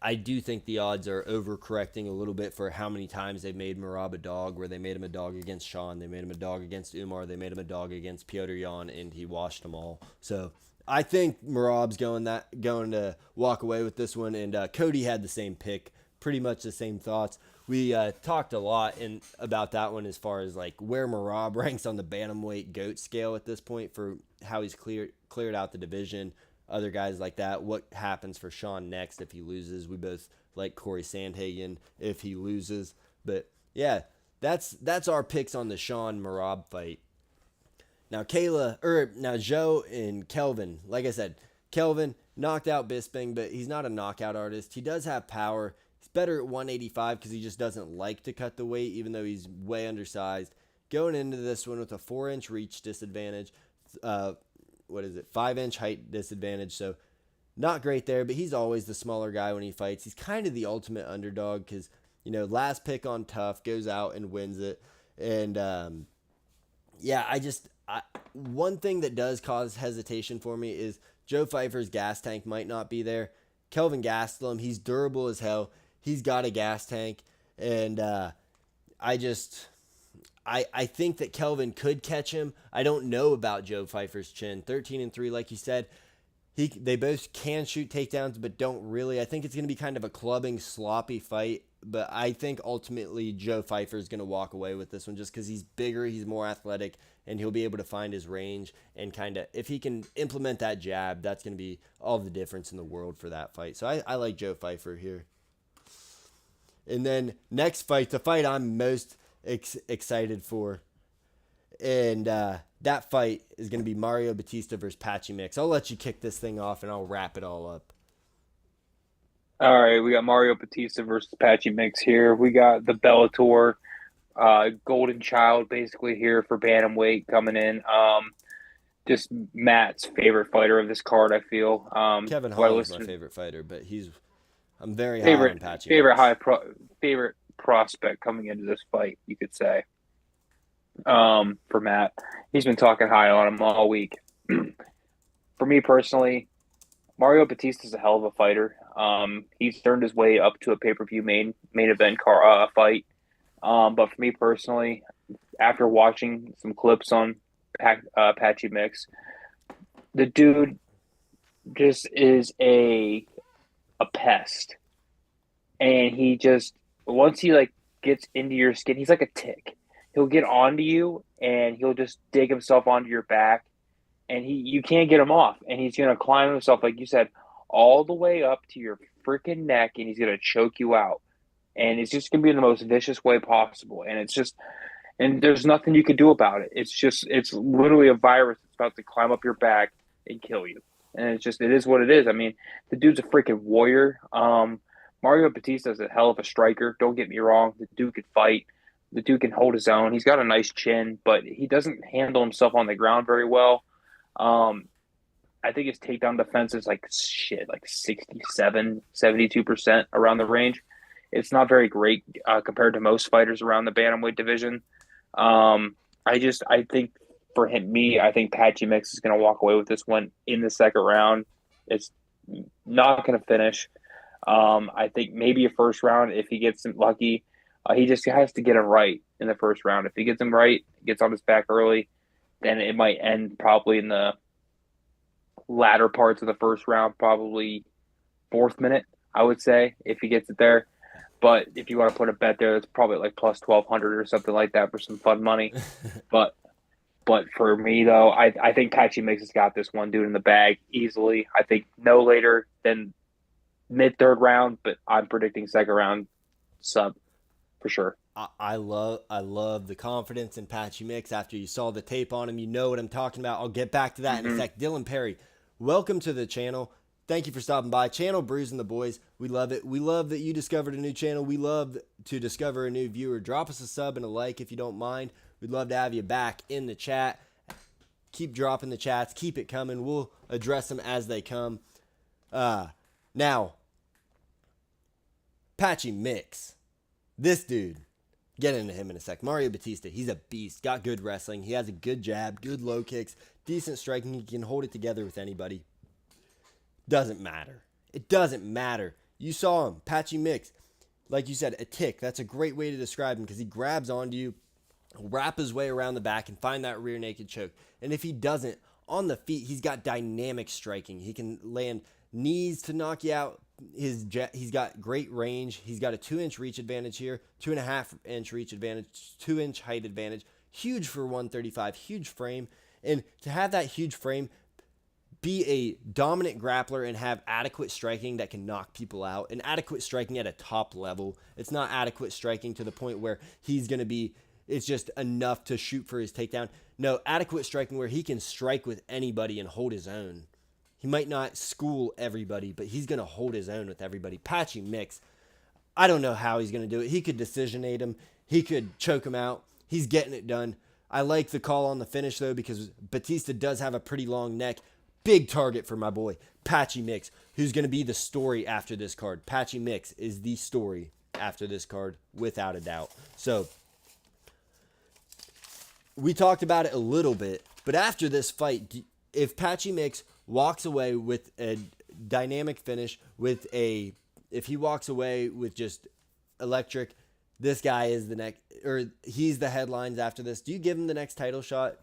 I do think the odds are overcorrecting a little bit for how many times they've made Merab a dog, where they made him a dog against Sean, they made him a dog against Umar, they made him a dog against Piotr Jan, and he washed them all. So I think Merab's going to walk away with this one, and Cody had the same pick, pretty much the same thoughts. We talked a lot about that one as far as like where Merab ranks on the bantamweight GOAT scale at this point for how he's cleared out the division, other guys like that. What happens for Sean next if he loses? We both like Corey Sandhagen if he loses. But yeah, that's our picks on the Sean Merab fight. Now Joe and Kelvin, like I said, Kelvin knocked out Bisping, but he's not a knockout artist. He does have power. He's better at 185 because he just doesn't like to cut the weight, even though he's way undersized. Going into this one with a 4-inch reach disadvantage, 5-inch height disadvantage. So not great there, but he's always the smaller guy when he fights. He's kind of the ultimate underdog because, last pick on tough, goes out and wins it. And one thing that does cause hesitation for me is Joe Pfeiffer's gas tank might not be there. Kelvin Gastelum, he's durable as hell. He's got a gas tank. And I think that Kelvin could catch him. I don't know about Joe Pfeiffer's chin. 13-3, like you said. They both can shoot takedowns, but don't really. I think it's going to be kind of a clubbing, sloppy fight. But I think ultimately Joe Pfeiffer is going to walk away with this one just because he's bigger, he's more athletic, and he'll be able to find his range. And kind of, if he can implement that jab, that's going to be all the difference in the world for that fight. So I like Joe Pfeiffer here. And then next fight, the fight I'm most excited for. And that fight is going to be Mario Batista versus Patchy Mix. I'll let you kick this thing off, and I'll wrap it all up. All right, we got Mario Batista versus Patchy Mix here. We got the Bellator golden child basically here for bantamweight coming in. Just Matt's favorite fighter of this card, I feel. Kevin Hall is my favorite fighter, but I'm very high on Patchy. Favorite prospect coming into this fight, you could say. For Matt, he's been talking high on him all week. For me personally, Mario Batista is a hell of a fighter. He's earned his way up to a pay-per-view main event fight. But for me personally, after watching some clips on Patchy Mix, the dude just is a pest. And he just, once he gets into your skin, he's like a tick. He'll get onto you and he'll just dig himself onto your back, and you can't get him off. And he's going to climb himself, like you said, all the way up to your freaking neck, and he's going to choke you out. And it's just going to be in the most vicious way possible. And there's nothing you can do about it. It's literally a virus that's about to climb up your back and kill you. And it is what it is. I mean, the dude's a freaking warrior. Mario Batista is a hell of a striker. Don't get me wrong. The dude can fight. The dude can hold his own. He's got a nice chin, but he doesn't handle himself on the ground very well. I think his takedown defense is like 67, 72% around the range. It's not very great compared to most fighters around the bantamweight division. I think for I think Patchy Mix is going to walk away with this one in the second round. It's not going to finish. I think maybe a first round if he gets lucky. He just has to get him right in the first round. If he gets him right, gets on his back early, then it might end probably in the latter parts of the first round, probably fourth minute, I would say, if he gets it there. But if you want to put a bet there, it's probably like plus 1,200 or something like that for some fun money. But for me, though, I think Patchy Mix has got this one dude in the bag easily. I think no later than mid-third round, but I'm predicting second round sub. For sure. I love the confidence in Patchy Mix. After you saw the tape on him, you know what I'm talking about. I'll get back to that in a sec. Dylan Perry, welcome to the channel. Thank you for stopping by. Channel Bruising the Boys. We love it. We love that you discovered a new channel. We love to discover a new viewer. Drop us a sub and a like if you don't mind. We'd love to have you back in the chat. Keep dropping the chats. Keep it coming. We'll address them as they come. Now, Patchy Mix. This dude, get into him in a sec. Mario Batista, he's a beast. Got good wrestling. He has a good jab, good low kicks, decent striking. He can hold it together with anybody. Doesn't matter. It doesn't matter. You saw him, Patchy Mix. Like you said, a tick. That's a great way to describe him because he grabs onto you, wrap his way around the back, and find that rear naked choke. And if he doesn't, on the feet, he's got dynamic striking. He can land knees to knock you out. He's got great range. He's got a 2-inch reach advantage here, 2.5-inch reach advantage, 2-inch height advantage. Huge for 135, huge frame. And to have that huge frame, be a dominant grappler and have adequate striking that can knock people out, and adequate striking at a top level. It's not adequate striking to the point where he's going to be, it's just enough to shoot for his takedown. No, adequate striking where he can strike with anybody and hold his own. He might not school everybody, but he's going to hold his own with everybody. Patchy Mix, I don't know how he's going to do it. He could decisionate him. He could choke him out. He's getting it done. I like the call on the finish, though, because Batista does have a pretty long neck. Big target for my boy, Patchy Mix, who's going to be the story after this card. Patchy Mix is the story after this card, without a doubt. So, we talked about it a little bit, but after this fight, if Patchy Mix walks away with a dynamic finish, if he walks away with just electric, this guy is the next, or he's the headlines after this. Do you give him the next title shot?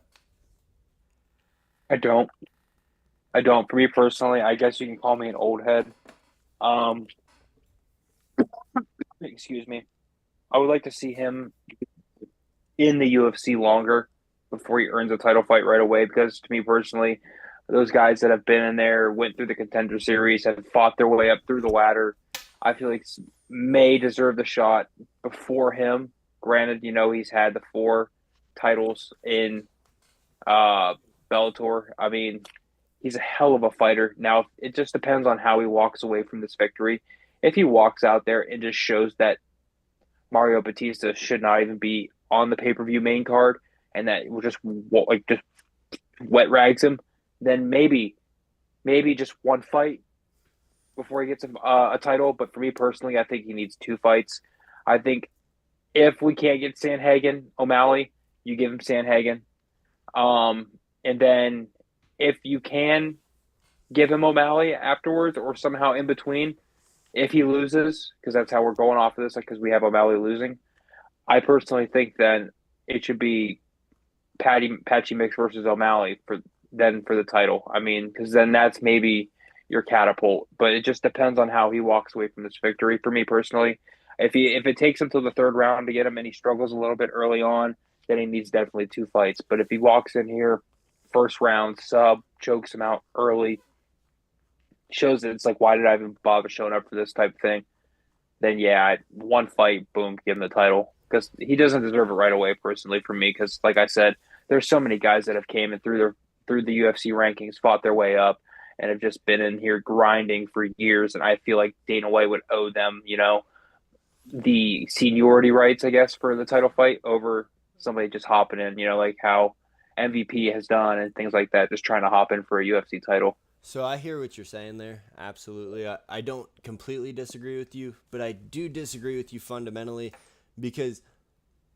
I don't. For me personally, I guess you can call me an old head. Um, excuse me. I would like to see him in the UFC longer before he earns a title fight right away. Because to me personally, those guys that have been in there, went through the contender series, have fought their way up through the ladder, I feel like may deserve the shot before him. Granted, he's had the 4 titles in Bellator. I mean, he's a hell of a fighter. Now, it just depends on how he walks away from this victory. If he walks out there and just shows that Mario Batista should not even be on the pay-per-view main card, and that will just wet rags him, then maybe just one fight before he gets a title. But for me personally, I think he needs 2 fights. I think if we can't get Sandhagen, O'Malley, you give him Sandhagen. And then if you can give him O'Malley afterwards or somehow in between, if he loses, because that's how we're going off of this, because we have O'Malley losing, I personally think then it should be Patchy Mix versus O'Malley for the title. I mean, because then that's maybe your catapult. But it just depends on how he walks away from this victory. For me personally, if it takes him till the 3rd round to get him and he struggles a little bit early on, then he needs definitely 2 fights. But if he walks in here, 1st round, chokes him out early, shows that it's like, why did I even bother showing up for this type of thing? Then yeah, 1 fight, boom, give him the title. Because he doesn't deserve it right away, personally, for me. Because like I said, there's so many guys that have came in through the UFC rankings, fought their way up, and have just been in here grinding for years. And I feel like Dana White would owe them, the seniority rights, I guess, for the title fight over somebody just hopping in, like how MVP has done and things like that, just trying to hop in for a UFC title. So I hear what you're saying there. Absolutely. I don't completely disagree with you, but I do disagree with you fundamentally because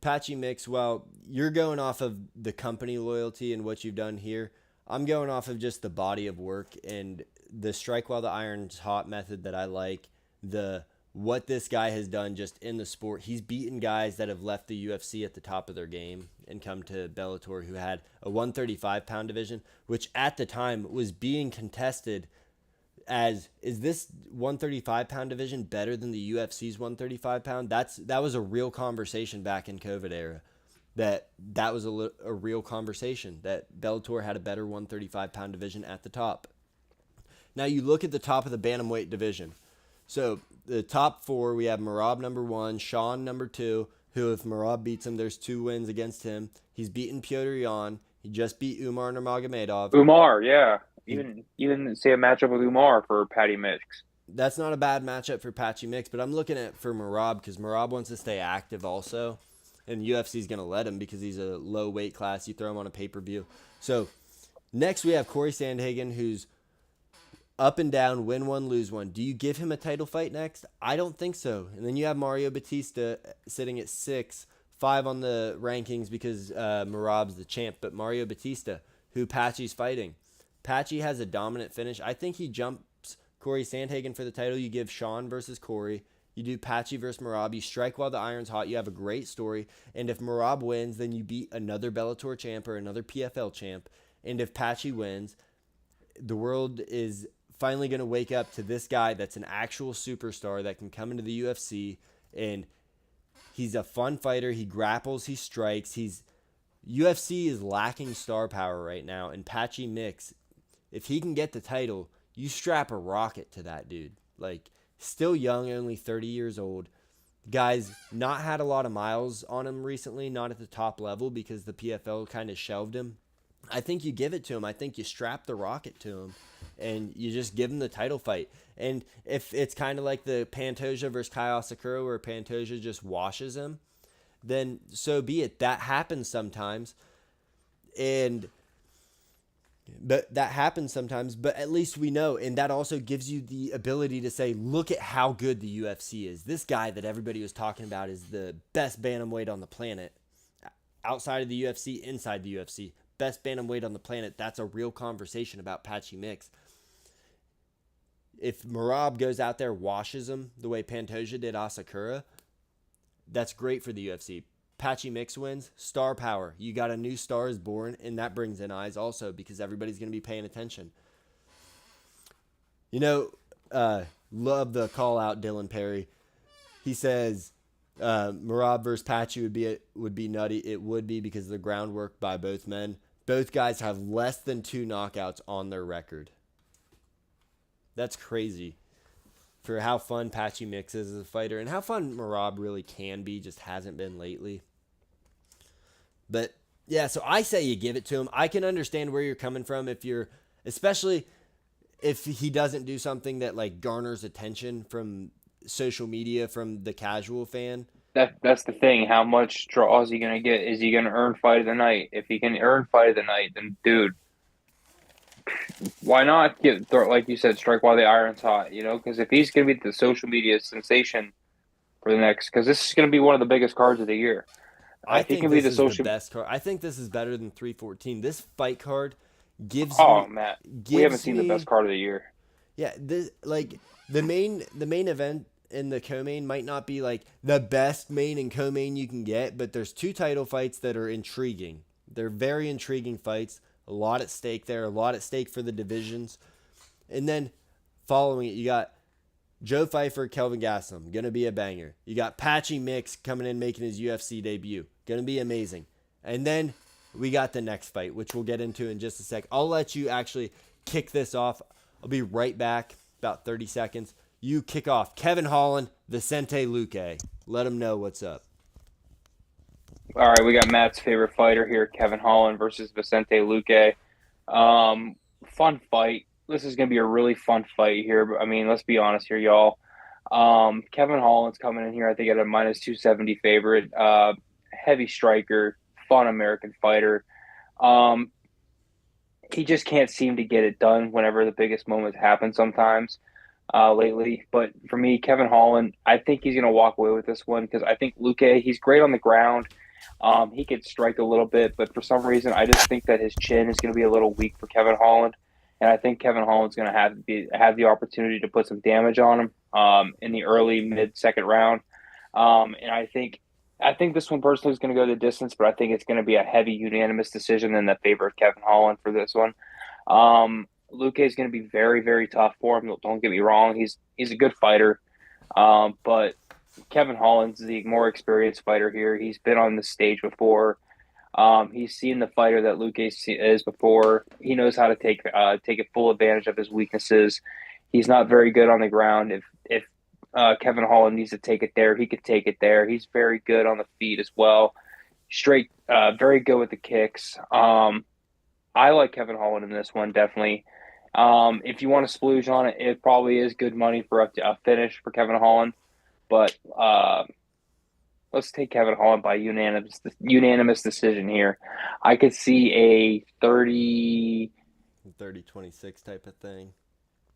Patchy Mix, while you're going off of the company loyalty and what you've done here, I'm going off of just the body of work and the strike while the iron's hot method that I like, what this guy has done just in the sport. He's beaten guys that have left the UFC at the top of their game and come to Bellator who had a 135-pound division, which at the time was being contested as, is this 135-pound division better than the UFC's 135-pound? That was a real conversation back in COVID era. That was a real conversation, that Bellator had a better 135-pound division at the top. Now you look at the top of the bantamweight division. So the top 4, we have Merab number 1, Sean number 2, who if Merab beats him, there's 2 wins against him. He's beaten Piotr Jan. He just beat Umar Nurmagomedov. Umar, yeah. Even say a matchup with Umar for Patty Mix. That's not a bad matchup for Patchy Mix, but I'm looking at for Merab because Merab wants to stay active also. And UFC's going to let him because he's a low weight class. You throw him on a pay-per-view. So next we have Corey Sandhagen, who's up and down, win 1, lose 1. Do you give him a title fight next? I don't think so. And then you have Mario Batista sitting at 6, 5 on the rankings because Merab's the champ. But Mario Batista, who Patchy's fighting. Patchy has a dominant finish. I think he jumps Corey Sandhagen for the title. You give Sean versus Corey. You do Patchy versus Merab. You strike while the iron's hot. You have a great story. And if Merab wins, then you beat another Bellator champ or another PFL champ. And if Patchy wins, the world is finally going to wake up to this guy that's an actual superstar that can come into the UFC, and he's a fun fighter. He grapples, he strikes. UFC is lacking star power right now, and Patchy Mix if he can get the title, you strap a rocket to that dude. Like, still young, only 30 years old. Guy's not had a lot of miles on him recently, not at the top level because the PFL kind of shelved him. I think you give it to him. I think you strap the rocket to him and you just give him the title fight. And if it's kind of like the Pantoja versus Kai Asakura where Pantoja just washes him, then so be it. That happens sometimes. But at least we know, and that also gives you the ability to say, look at how good the UFC is. This guy that everybody was talking about is the best bantamweight on the planet. Outside of the UFC, inside the UFC, best bantamweight on the planet. That's a real conversation about Patchy Mix. If Merab goes out there, washes him the way Pantoja did Asakura, that's great for the UFC. Patchy Mix wins, star power. You got a new star is born, and that brings in eyes also because everybody's going to be paying attention. Love the call out, Dylan Perry. He says Merab versus Patchy would be nutty. It would be because of the groundwork by both men. Both guys have less than 2 knockouts on their record. That's crazy for how fun Patchy Mix is as a fighter and how fun Merab really can be, just hasn't been lately. But yeah, so I say you give it to him. I can understand where you're coming from especially if he doesn't do something that like garners attention from social media from the casual fan. That's the thing. How much draw is he gonna get? Is he gonna earn fight of the night? If he can earn fight of the night, then dude, why not like you said, strike while the iron's hot? Because if he's gonna be the social media sensation for the next, because this is gonna be one of the biggest cards of the year. I If he think can be this the is social, the best card. I think this is better than 314. This fight card gives Matt, we haven't seen the best card of the year. Yeah, the main event in the co-main might not be like the best main and co-main you can get, but there's 2 title fights that are intriguing. They're very intriguing fights. A lot at stake there. A lot at stake for the divisions. And then following it, you got Joe Pfeiffer, Kelvin Gastelum, gonna be a banger. You got Patchy Mix coming in making his UFC debut, gonna be amazing. And then we got the next fight, which we'll get into in just a sec. I'll let you actually kick this off. I'll be right back, about 30 seconds. You kick off. Kevin Holland, Vicente Luque. Let him know what's up. All right, we got Matt's favorite fighter here, Kevin Holland versus Vicente Luque. Fun fight. This is going to be a really fun fight here. But I mean, let's be honest here, y'all. Kevin Holland's coming in here, I think, at a minus 270 favorite. Heavy striker, fun American fighter. He just can't seem to get it done whenever the biggest moments happen sometimes lately. But for me, Kevin Holland, I think he's going to walk away with this one because I think Luque, he's great on the ground. He could strike a little bit, but for some reason, I just think that his chin is going to be a little weak for Kevin Holland. And I think Kevin Holland's going to have the opportunity to put some damage on him in the early mid-second round. And I think this one personally is going to go the distance, but I think it's going to be a heavy unanimous decision in the favor of Kevin Holland for this one. Luque is going to be very, very tough for him. Don't get me wrong; he's a good fighter, but Kevin Holland's the more experienced fighter here. He's been on the stage before. He's seen the fighter that Luque is before. He knows how to take full advantage of his weaknesses. He's not very good on the ground. If Kevin Holland needs to take it there, he could take it there. He's very good on the feet as well. Very good with the kicks. I like Kevin Holland in this one, definitely. If you want to splooge on it, it probably is good money for up to a finish for Kevin Holland. But let's take Kevin Holland by unanimous decision here. I could see a 30-26 type of thing.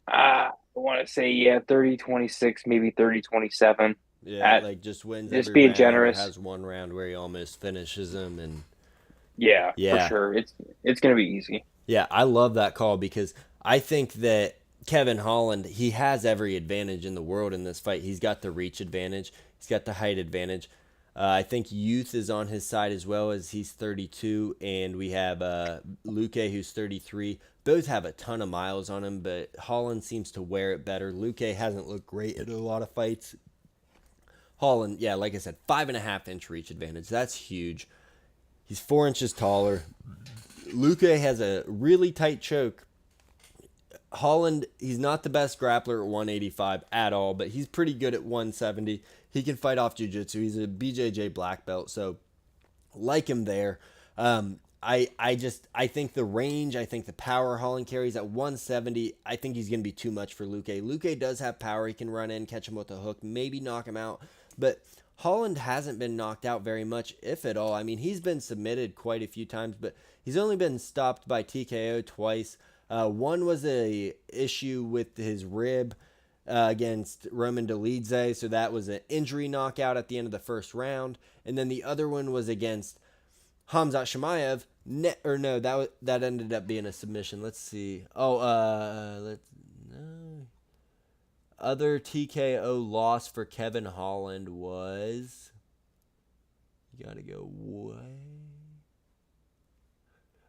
I want to say 30-26, maybe 30-27. Yeah, just wins. Just every being round, generous. Has one round where he almost finishes him, and yeah, for sure. It's gonna be easy. Yeah, I love that call because I think that Kevin Holland, he has every advantage in the world in this fight. He's got the reach advantage. He's got the height advantage. I think youth is on his side as well, as he's 32, and we have Luque, who's 33. Both have a ton of miles on him, but Holland seems to wear it better. Luque hasn't looked great in a lot of fights. Holland, yeah, like I said, 5.5-inch reach advantage. That's huge. He's 4 inches taller. Luque has a really tight choke, Holland, he's not the best grappler at 185 at all, but he's pretty good at 170. He can fight off jiu-jitsu. He's a BJJ black belt, so like him there. I think the range, I think the power Holland carries at 170, I think he's going to be too much for Luque. Luque does have power. He can run in, catch him with a hook, maybe knock him out, but Holland hasn't been knocked out very much, if at all. I mean, he's been submitted quite a few times, but he's only been stopped by TKO twice. One was a issue with his rib against Roman Dolidze, so that was an injury knockout at the end of the first round. And then the other one was against Khamzat Chimaev. That ended up being a submission. Let's see. Other TKO loss for Kevin Holland was. You gotta go way.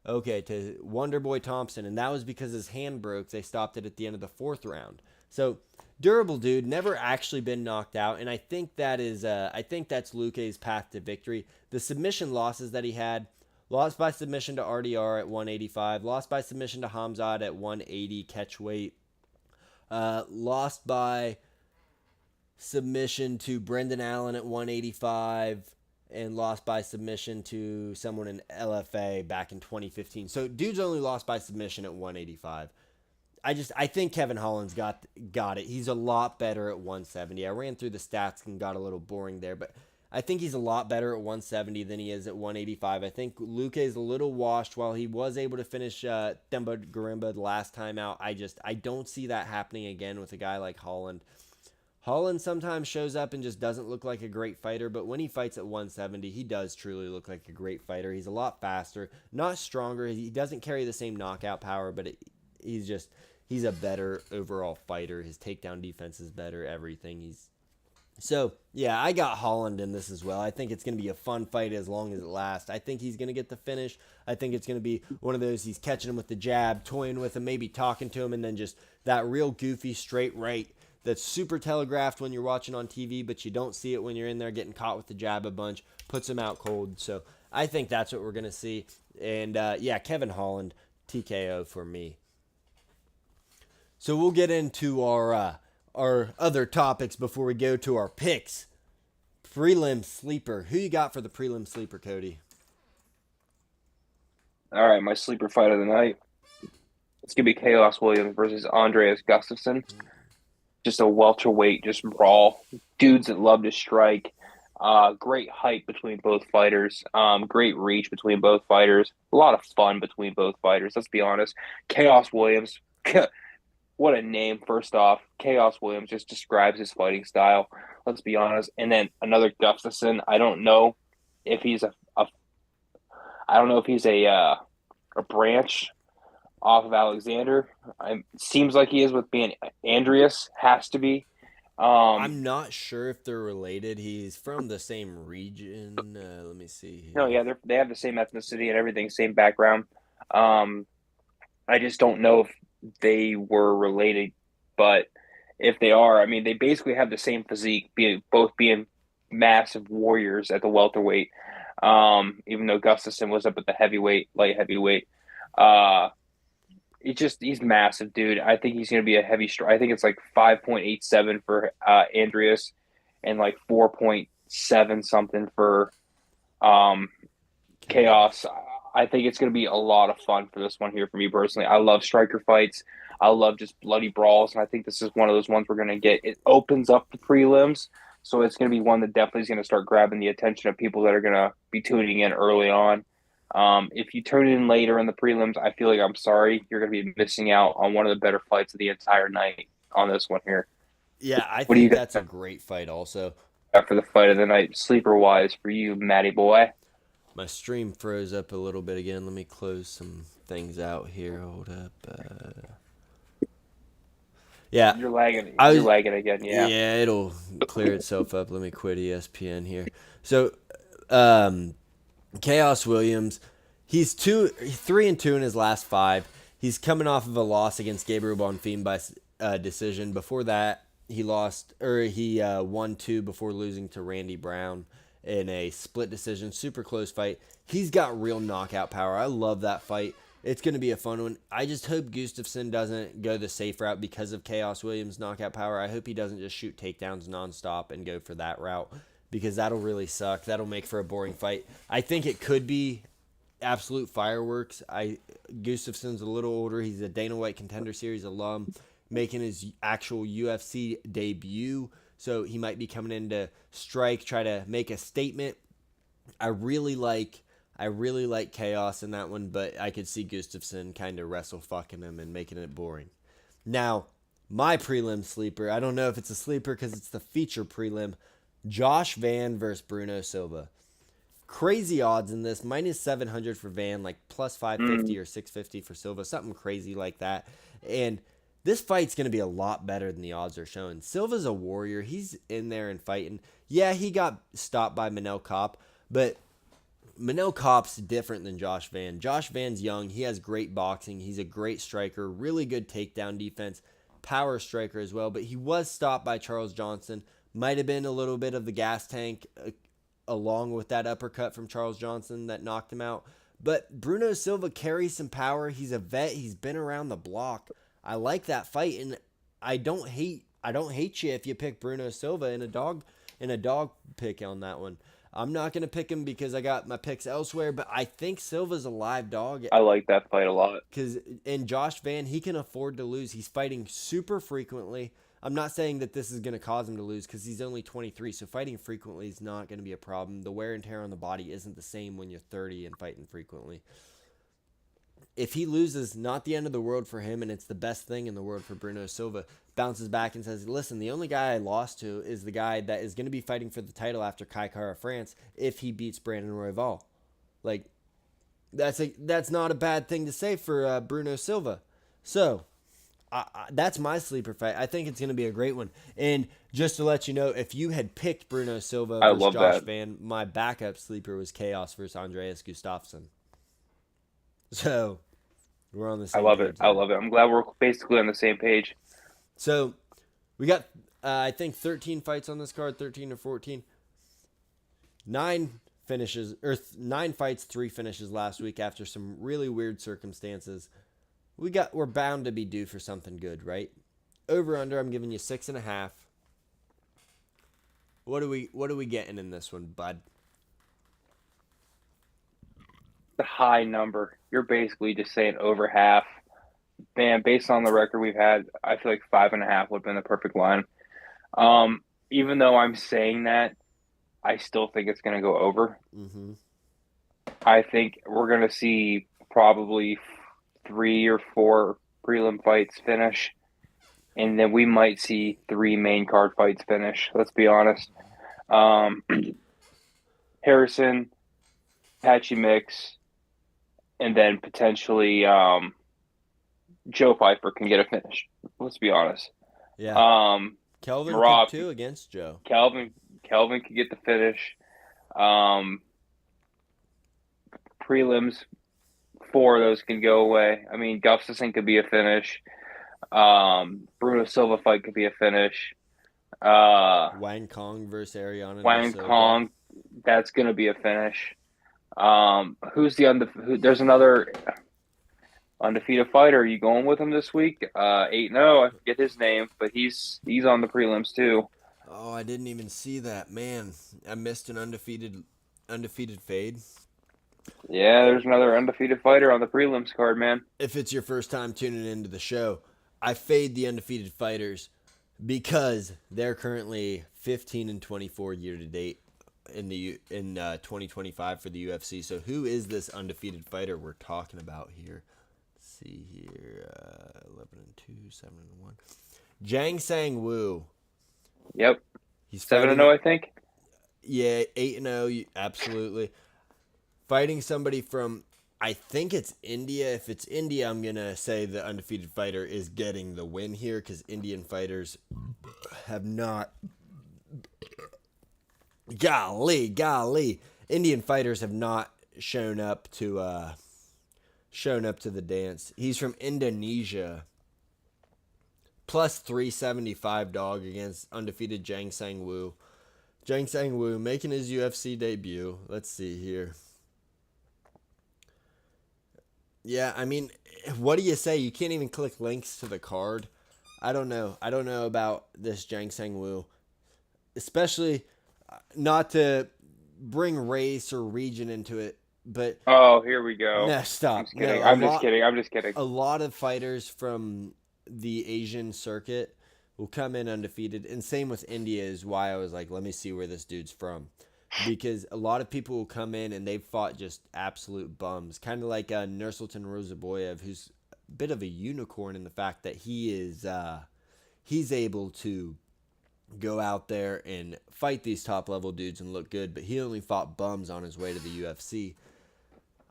Okay, to Wonderboy Thompson, and that was because his hand broke. They stopped it at the end of the fourth round. So durable dude, never actually been knocked out, and I think that's Luque's path to victory. The submission losses that he had: lost by submission to RDR at 185, lost by submission to Khamzat at 180 catch weight, lost by submission to Brendan Allen at 185, and lost by submission to someone in LFA back in 2015. So dude's only lost by submission at 185. I think Kevin Holland's got it. He's a lot better at 170. I ran through the stats and got a little boring there, but I think he's a lot better at 170 than he is at 185. I think Luque is a little washed. While he was able to finish Themba Gorimba the last time out, I don't see that happening again with a guy like Holland. Holland sometimes shows up and just doesn't look like a great fighter, but when he fights at 170, he does truly look like a great fighter. He's a lot faster, not stronger. He doesn't carry the same knockout power, but he's a better overall fighter. His takedown defense is better, everything. So, yeah, I got Holland in this as well. I think it's going to be a fun fight as long as it lasts. I think he's going to get the finish. I think it's going to be one of those, he's catching him with the jab, toying with him, maybe talking to him, and then just that real goofy straight right that's super telegraphed when you're watching on TV, but you don't see it when you're in there getting caught with the jab a bunch, puts him out cold. So I think that's what we're going to see. And, Kevin Holland, TKO for me. So we'll get into our other topics before we go to our picks. Prelim sleeper. Who you got for the prelim sleeper, Cody? All right, my sleeper fight of the night. It's going to be Kayla Williams versus Andreas Gustafsson. Just a welterweight, just raw. Dudes that love to strike. Great height between both fighters. Great reach between both fighters. A lot of fun between both fighters, let's be honest. Chaos Williams. What a name, first off. Chaos Williams just describes his fighting style, let's be honest. And then another Gustafsson. I don't know if he's a branch off of Alexander. Seems like he is with being Andreas, has to be. I'm not sure if they're related. He's from the same region. Let me see here. No, yeah, they have the same ethnicity and everything, same background. I just don't know if they were related, but if they are, I mean, they basically have the same physique, both being massive warriors at the welterweight. Even though Gustafsson was up at the light heavyweight. He's massive, dude. I think he's going to be a heavy strike. I think it's like 5.87 for Andreas and like 4.7 something for Chaos. I think it's going to be a lot of fun for this one here for me personally. I love striker fights. I love just bloody brawls, and I think this is one of those ones we're going to get. It opens up the prelims, so it's going to be one that definitely is going to start grabbing the attention of people that are going to be tuning in early on. If you tune in later in the prelims, I feel like I'm sorry. You're going to be missing out on one of the better fights of the entire night on this one here. Yeah, I think that's a great fight also. For the fight of the night, sleeper-wise for you, Matty boy. My stream froze up a little bit again. Let me close some things out here. Hold up. Yeah. You're lagging. You're lagging again, yeah. Yeah, it'll clear itself up. Let me quit ESPN here. So, Chaos Williams, he's 3-2 in his last 5. He's coming off of a loss against Gabriel Bonfim by decision. Before that, he won 2 before losing to Randy Brown in a split decision, super close fight. He's got real knockout power. I love that fight. It's going to be a fun one. I just hope Gustafsson doesn't go the safe route because of Chaos Williams' knockout power. I hope he doesn't just shoot takedowns nonstop and go for that route because that'll really suck. That'll make for a boring fight. I think it could be absolute fireworks. Gustafsson's a little older. He's a Dana White Contender Series alum, making his actual UFC debut. So he might be coming in to strike, try to make a statement. I really like Chaos in that one, but I could see Gustafsson kind of wrestle fucking him and making it boring. Now, my prelim sleeper, I don't know if it's a sleeper because it's the feature prelim, Josh Van versus Bruno Silva. Crazy odds in this, minus 700 for Van, like plus 550 or 650 for Silva, something crazy like that. And this fight's going to be a lot better than the odds are showing. Silva's a warrior. He's in there and fighting. Yeah, he got stopped by Manel Kopp, but Manel Kopp's different than Josh Van. Josh Van's young. He has great boxing. He's a great striker, really good takedown defense, power striker as well. But he was stopped by Charles Johnson. Might have been a little bit of the gas tank along with that uppercut from Charles Johnson that knocked him out. But Bruno Silva carries some power. He's a vet. He's been around the block. I like that fight, and I don't hate you if you pick Bruno Silva in a dog pick on that one. I'm not going to pick him because I got my picks elsewhere, but I think Silva's a live dog. I like that fight a lot. Because in Josh Van, he can afford to lose. He's fighting super frequently. I'm not saying that this is going to cause him to lose because he's only 23, so fighting frequently is not going to be a problem. The wear and tear on the body isn't the same when you're 30 and fighting frequently. If he loses, not the end of the world for him, and it's the best thing in the world for Bruno Silva. Bounces back and says, listen, the only guy I lost to is the guy that is going to be fighting for the title after Kai Kara France if he beats Brandon Royval. Like, that's not a bad thing to say for Bruno Silva. So, that's my sleeper fight. I think it's going to be a great one. And just to let you know, if you had picked Bruno Silva versus Josh Van, my backup sleeper was Chaos versus Andreas Gustafsson. So, we're on the same page. I love it. I'm glad we're basically on the same page. So, we got, I think, 13 fights on this card, 13 or 14. 9 fights, 3 finishes last week after some really weird circumstances. We're bound to be due for something good, right? Over under, I'm giving you 6.5. What are we getting in this one, bud? The high number. You're basically just saying over half. Man, based on the record we've had, I feel like 5.5 would have been the perfect line. Even though I'm saying that, I still think it's going to go over. Mm-hmm. I think we're going to see probably 3 or 4 prelim fights finish, and then we might see 3 main card fights finish. Let's be honest. Harrison, Patchy mix, and then potentially Joe Pfeiffer can get a finish. Let's be honest. Yeah. Kelvin Merab, could too against Joe. Kelvin could get the finish. Prelims, 4 of those can go away. I mean, Gustafsson could be a finish. Bruno Silva fight could be a finish. Wang Kong versus Ariana. Wang Kong, that's going to be a finish. Who's the there's another undefeated fighter. Are you going with him this week? 8-0. I forget his name, but he's on the prelims too. Oh, I didn't even see that. Man, I missed an undefeated fade. Yeah, there's another undefeated fighter on the prelims card, man. If it's your first time tuning into the show, I fade the undefeated fighters because they're currently 15-24 year to date in 2025 for the UFC. So who is this undefeated fighter we're talking about here? Let's see here, 11-2, 7-1. Jang Sang Woo. Yep. He's 7-0, I think. Yeah, 8-0, absolutely. Fighting somebody from, I think it's India. If it's India, I'm going to say the undefeated fighter is getting the win here because Indian fighters have not... Golly. Indian fighters have not shown up to the dance. He's from Indonesia. Plus 375 dog against undefeated Jang Sang Woo. Jang Sang Woo making his UFC debut. Let's see here. Yeah, I mean, what do you say? You can't even click links to the card. I don't know. I don't know about this Jang Sang Woo, especially not to bring race or region into it, but Oh, here we go. no, I'm stop. just No, kidding. I'm just kidding. I'm just kidding. a lot of fighters from the Asian circuit will come in undefeated, and same with India is why I was like, let me see where this dude's from, because a lot of people will come in and they've fought just absolute bums, kind of like Nursultan Rozaboyev, who's a bit of a unicorn in the fact that he's able to go out there and fight these top level dudes and look good, but he only fought bums on his way to the UFC.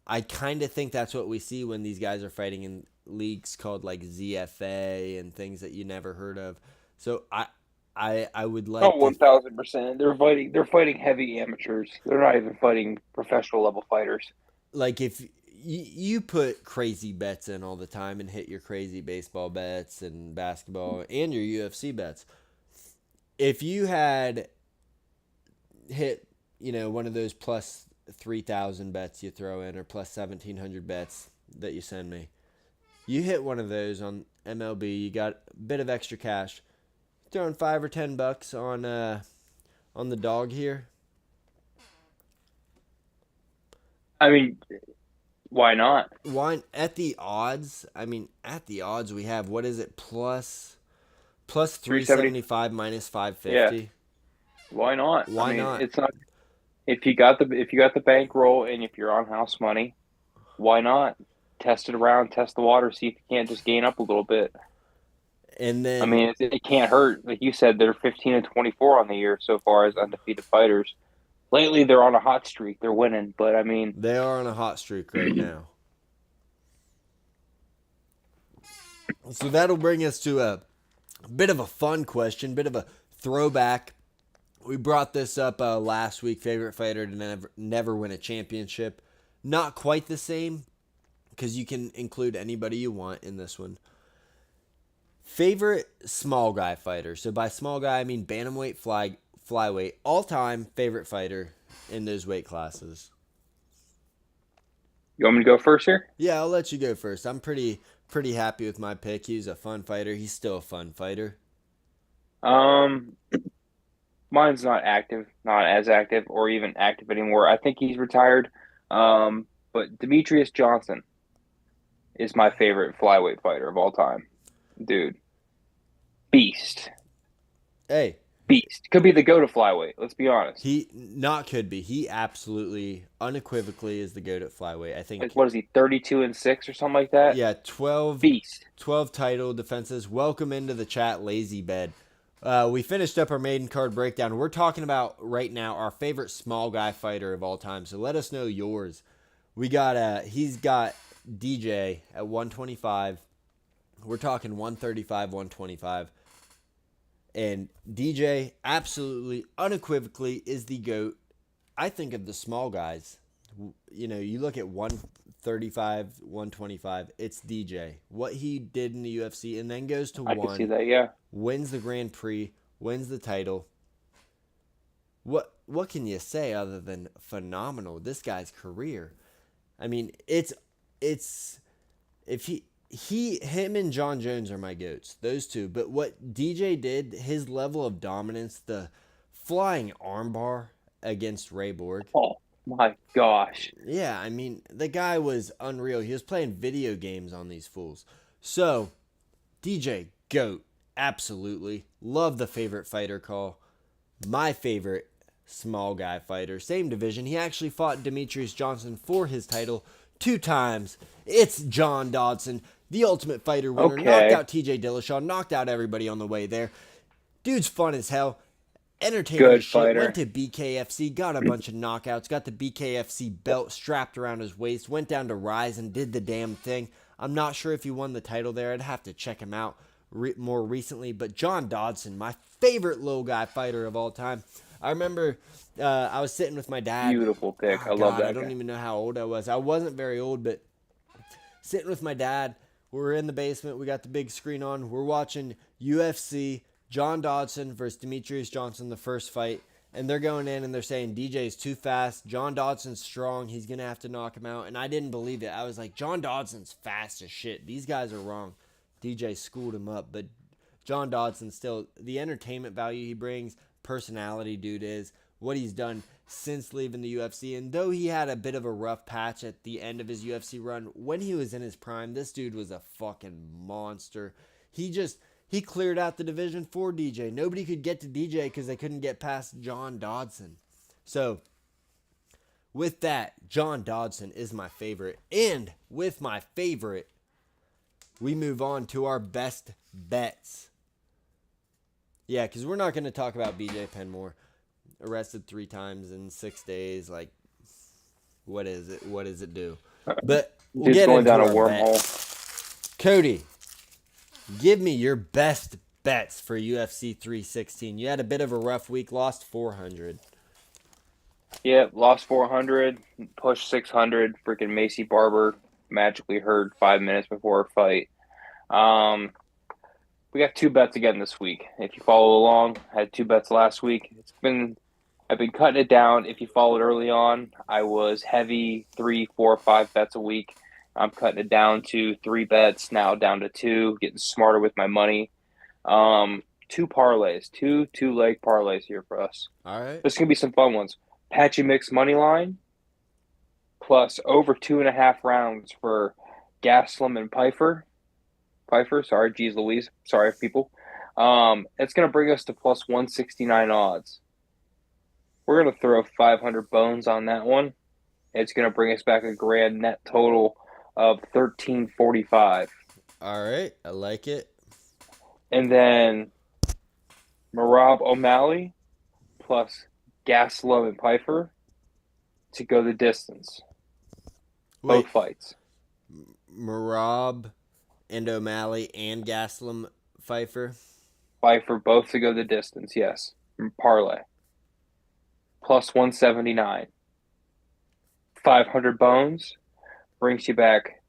I kind of think that's what we see when these guys are fighting in leagues called like ZFA and things that you never heard of. So I would Oh, like to 1000%. They're fighting heavy amateurs. They're not even fighting professional level fighters. like if you put crazy bets in all the time and hit your crazy baseball bets and basketball and your UFC bets. If you had hit, one of those plus 3,000 bets you throw in or plus 1,700 bets that you send me, you hit one of those on MLB, you got a bit of extra cash, throwing $5 or $10 on the dog here. I mean, why not? Why at the odds? I mean, at the odds we have, what is it, plus 370. 375 minus Yeah, 550. why not? I Why mean, not? it's not if you got the bankroll and if you're on house money, why not? Test it around, test the water, see if you can't just gain up a little bit. And I then mean, it can't hurt. Like you said, they're 15 and 24 on the year so far as undefeated fighters. Lately, they're on a hot streak. They're winning, but I mean, they are on a hot streak right now. So that'll bring us to a bit of a fun question, bit of a throwback. We brought this up last week. Favorite fighter to never win a championship. Not quite the same, because you can include anybody you want in this one. Favorite small guy fighter. So by small guy, I mean bantamweight, flyweight. All time favorite fighter in those weight classes. you want me to go first here? Yeah, I'll let you go first. I'm pretty happy with my pick. He's a fun fighter. He's still a fun fighter. Um, Mine's not active, not as active, or even active anymore. I think he's retired. But Demetrius Johnson is my favorite flyweight fighter of all time. Dude, beast, Hey, beast. Could be the go to flyweight. Let's be honest. he not could be. He absolutely, unequivocally is the goat at flyweight. I Like, think, what is he, 32 and 6 or something like that? yeah, 12, Beast. 12 title defenses. Welcome into the chat, Lazy Bed. We finished up our maiden card breakdown. We're talking about right now our favorite small guy fighter of all time. So let us know yours. He's got DJ at 125. We're talking 135, 125. And DJ absolutely, unequivocally is the GOAT. I think of the small guys. You look at 135, 125, it's DJ. What he did in the UFC and then goes to I can see one, that, yeah. wins the Grand Prix, wins the title. What can you say other than phenomenal? This guy's career. I mean, it's if him and John Jones are my goats, those two. But what DJ did, his level of dominance, the flying armbar against Ray Borg. Oh, my gosh. Yeah, I mean, the guy was unreal. He was playing video games on these fools. So, DJ, GOAT, absolutely. Love the favorite fighter call. My favorite small guy fighter, same division. He actually fought Demetrius Johnson for his title 2 times. It's John Dodson, the Ultimate Fighter winner. Okay. Knocked out TJ Dillashaw, knocked out everybody on the way there. Dude's fun as hell. Entertaining Good as shit. fighter. Went to BKFC, got a bunch of knockouts, got the BKFC belt strapped around his waist, went down to Rise and did the damn thing. I'm not sure if he won the title there. I'd have to check him out more recently. But John Dodson, my favorite little guy fighter of all time. I remember I was sitting with my dad. Beautiful pick. Oh, I love that I don't guy. even know how old I was. I wasn't very old, but sitting with my dad. We're in the basement. We got the big screen on. We're watching UFC. John Dodson versus Demetrius Johnson, the first fight. and they're going in and they're saying DJ's too fast. John Dodson's strong. He's going to have to knock him out. And I didn't believe it. I was like, John Dodson's fast as shit. These guys are wrong. DJ schooled him up. But John Dodson still, the entertainment value he brings, personality dude is, what he's done since leaving the UFC. And though he had a bit of a rough patch at the end of his UFC run, when he was in his prime, this dude was a fucking monster. He cleared out the division for DJ. Nobody could get to DJ because they couldn't get past John Dodson. So, with that, John Dodson is my favorite. And with my favorite, we move on to our best bets. Yeah, because we're not going to talk about BJ Penn more. Arrested 3 times in 6 days. Like, what is it? What does it do? But we'll get going into down a our wormhole. bets. Cody, give me your best bets for UFC 316. You had a bit of a rough week, lost 400. Yeah, lost 400, pushed 600. Freaking Macy Barber magically hurt 5 minutes before her fight. We got 2 bets again this week. If you follow along, I had 2 bets last week. I've been cutting it down. If you followed early on, I was heavy 3, 4, 5 bets a week. I'm cutting it down to 3 bets, now down to 2, getting smarter with my money. 2 parlays, two-leg parlays here for us. All right. This is going to be some fun ones. Patchy mix money line plus over 2.5 rounds for Gaslam and Pfeiffer, sorry, geez Louise. Sorry, people. It's going to bring us to plus 169 odds. We're going to throw 500 bones on that one. It's going to bring us back a grand net total of 1345. All right. I like it. And then Merab O'Malley plus Gaslam and Pfeiffer to go the distance. Both fights. Merab and O'Malley and Gaslam Pfeiffer. Pfeiffer both to go the distance, yes. Parlay. Plus 179. 500 bones brings you back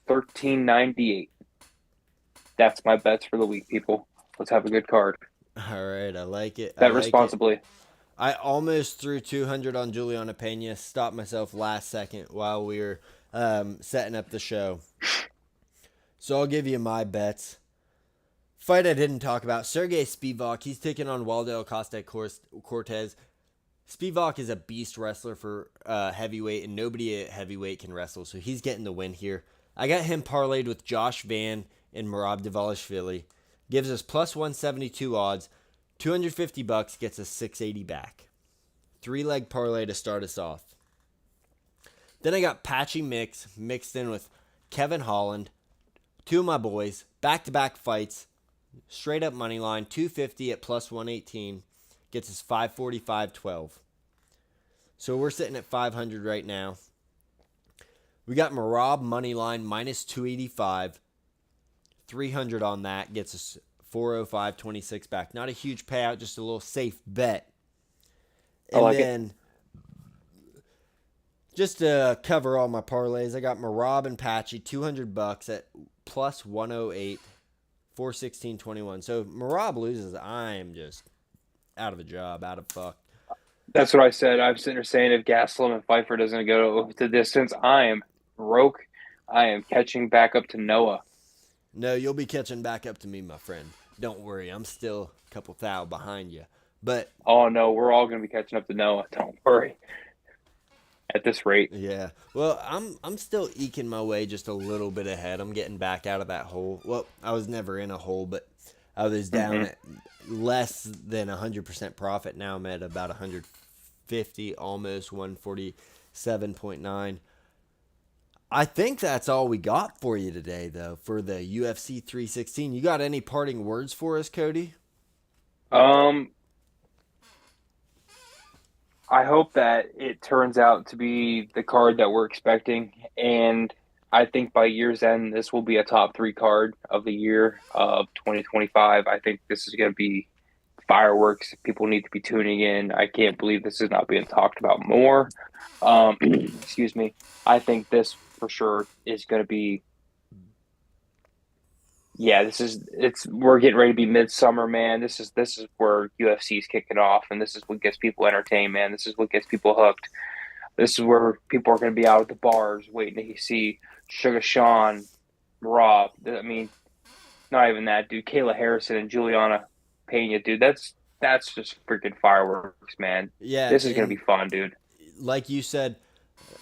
1398. That's my bets for the week, people. Let's have a good card. All right, I like it. Bet responsibly. I almost threw 200 on Juliana Pena. Stopped myself last second while we were setting up the show. So I'll give you my bets. Fight I didn't talk about. Sergey Spivak. He's taking on Waldo Acosta-Cortez. Spivak is a beast wrestler for heavyweight, and nobody at heavyweight can wrestle, so he's getting the win here. I got him parlayed with Josh Van and Merab Dvalishvili. Gives us plus 172 odds. $250 gets us 680 back. 3-leg parlay to start us off. Then I got Patchy mixed in with Kevin Holland. 2 of my boys, back-to-back fights, straight up money line, 250 at plus 118, gets us 545.12. So we're sitting at 500 right now. We got Merab money line minus 285, 300 on that, gets us 405.26 back. Not a huge payout, just a little safe bet. And then, just to cover all my parlays, I got Merab and Patchy, $200 at plus 108, 416.21. So Merab loses, I am just out of a job, out of fuck. That's what I said. I'm sitting there saying if Gaslam and Pfeiffer doesn't go the distance, I am broke. I am catching back up to Noah. No, you'll be catching back up to me, my friend. Don't worry, I'm still a couple thou behind you. But oh no, we're all going to be catching up to Noah. Don't worry. At this rate. Yeah. Well, I'm still eking my way just a little bit ahead. I'm getting back out of that hole. Well, I was never in a hole, but I was down at less than 100% profit. Now I'm at about 150, almost 147.9. I think that's all we got for you today, though, for the UFC 316. You got any parting words for us, Cody? I hope that it turns out to be the card that we're expecting, and I think by year's end, this will be a top 3 card of the year of 2025. I think this is going to be fireworks. People need to be tuning in. I can't believe this is not being talked about more. Excuse me. I think this for sure is going to be Yeah, we're getting ready to be midsummer, man. This is where UFC is kicking off, and this is what gets people entertained, man. This is what gets people hooked. This is where people are going to be out at the bars waiting to see Sugar Sean, Rob. I mean, not even that, dude. Kayla Harrison and Juliana Pena, dude. That's just freaking fireworks, man. Yeah, This is going to and be fun, dude. like you said,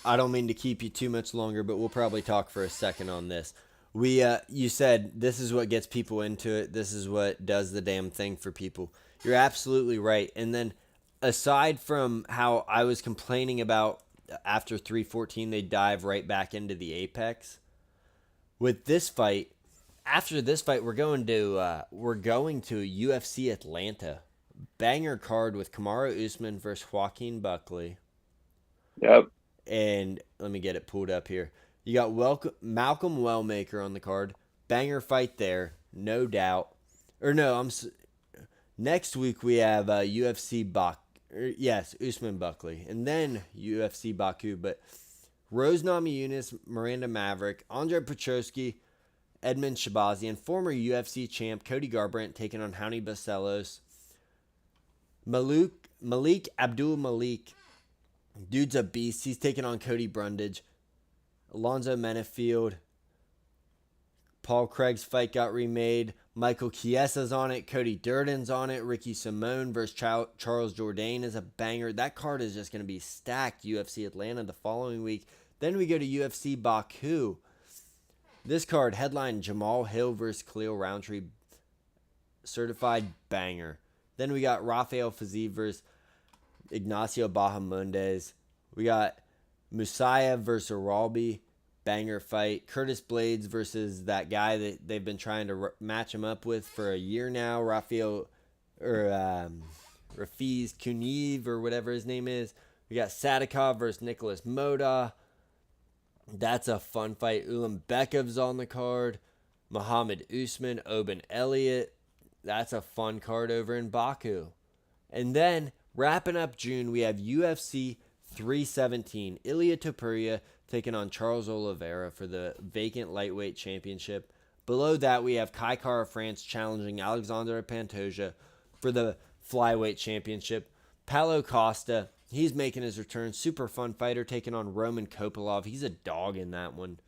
I don't mean to keep you too much longer, but we'll probably talk for a second on this. You said this is what gets people into it. This is what does the damn thing for people. You're absolutely right. And then, aside from how I was complaining about after 314, they dive right back into the apex. With this fight, after this fight, we're going to UFC Atlanta, banger card with Kamaru Usman versus Joaquin Buckley. Yep. And let me get it pulled up here. You got Malcolm Wellmaker on the card. Banger fight there, no doubt. Or no, next week we have UFC yes, Usman Buckley, and then UFC Baku. But Rose Namajunas, Miranda Maverick, Andre Petroski, Edmund Shabazian, former UFC champ Cody Garbrandt taking on Houney Bacelos. Malik Abdul Malik, dude's a beast. He's taking on Cody Brundage. Alonzo Menefield. Paul Craig's fight got remade. Michael Chiesa's on it. Cody Durden's on it. Ricky Simone versus Charles Jourdain is a banger. That card is just going to be stacked. UFC Atlanta the following week. Then we go to UFC Baku. This card headline Jamal Hill versus Khalil Roundtree. Certified banger. Then we got Rafael Fiziev versus Ignacio Bahamondes. We got Musayev versus Aralbi. Banger fight. Curtis Blades versus that guy that they've been trying to match him up with for a year now. Rafiz Kuniv or whatever his name is. We got Sadikov versus Nicholas Moda. That's a fun fight. Ulam Bekov's on the card. Muhammad Usman, Oban Elliott. That's a fun card over in Baku. And then, wrapping up June, we have UFC 317. Ilia Topuria taking on Charles Oliveira for the vacant lightweight championship. Below that, we have Kai Kara France challenging Alexandre Pantoja for the flyweight championship. Paulo Costa, he's making his return. Super fun fighter taking on Roman Kopilov. He's a dog in that one.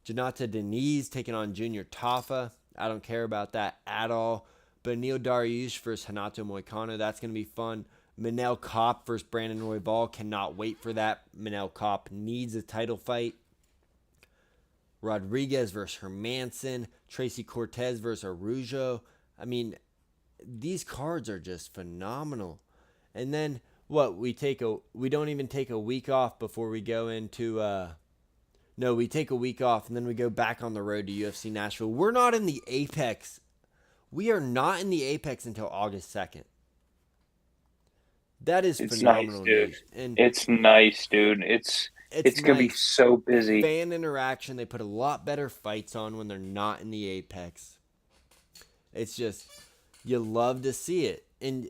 Janata Deniz taking on Junior Tafa. I don't care about that at all. But Neil Dariush versus Hanato Moicano, that's going to be fun. Manel Kopp versus Brandon Royval. Cannot wait for that. Manel Kopp needs a title fight. Rodriguez versus Hermanson. Tracy Cortez versus Arujo. I mean, these cards are just phenomenal. And then what? We don't even take a week off before we go into no, we take a week off and then we go back on the road to UFC Nashville. We're not in the Apex. We are not in the Apex until August 2nd. That is phenomenal Nice, dude. news. And It's nice, dude. It's gonna be nice. so busy. Fan interaction. They put a lot better fights on when they're not in the Apex. It's just, you love to see it. And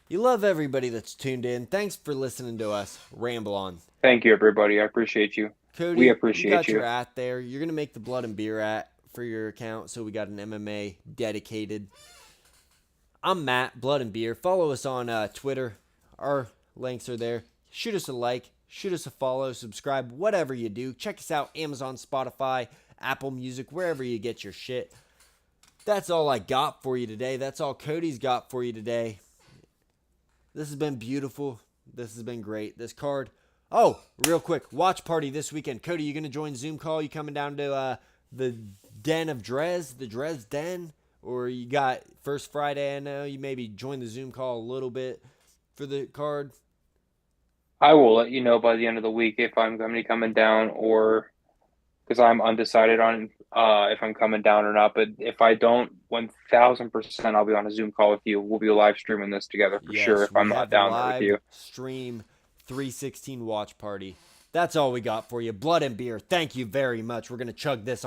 you love everybody that's tuned in. Thanks for listening to us ramble on. Thank you, everybody. I appreciate you. Cody, We you appreciate got you. your at there. You're going to make the Blood and Beer at for your account. So we got an MMA dedicated. I'm Matt, Blood and Beer. Follow us on Twitter. Our links are there. Shoot us a like. Shoot us a follow. Subscribe. Whatever you do. Check us out. Amazon, Spotify, Apple Music, wherever you get your shit. That's all I got for you today. That's all Cody's got for you today. This has been beautiful. This has been great. This card. Oh, real quick. Watch party this weekend. Cody, you going to join Zoom call? You coming down to the Den of Drez? The Drez Den? Or you got First Friday, I know. You maybe join the Zoom call a little bit for the card. I will let you know by the end of the week if I'm going to be coming down or because I'm undecided on if I'm coming down or not. But if I don't, 1000% I'll be on a Zoom call with you. We'll be live streaming this together for sure if I'm not down there with you. Stream 316 watch party. That's all we got for you. Blood and Beer. Thank you very much. We're going to chug this on.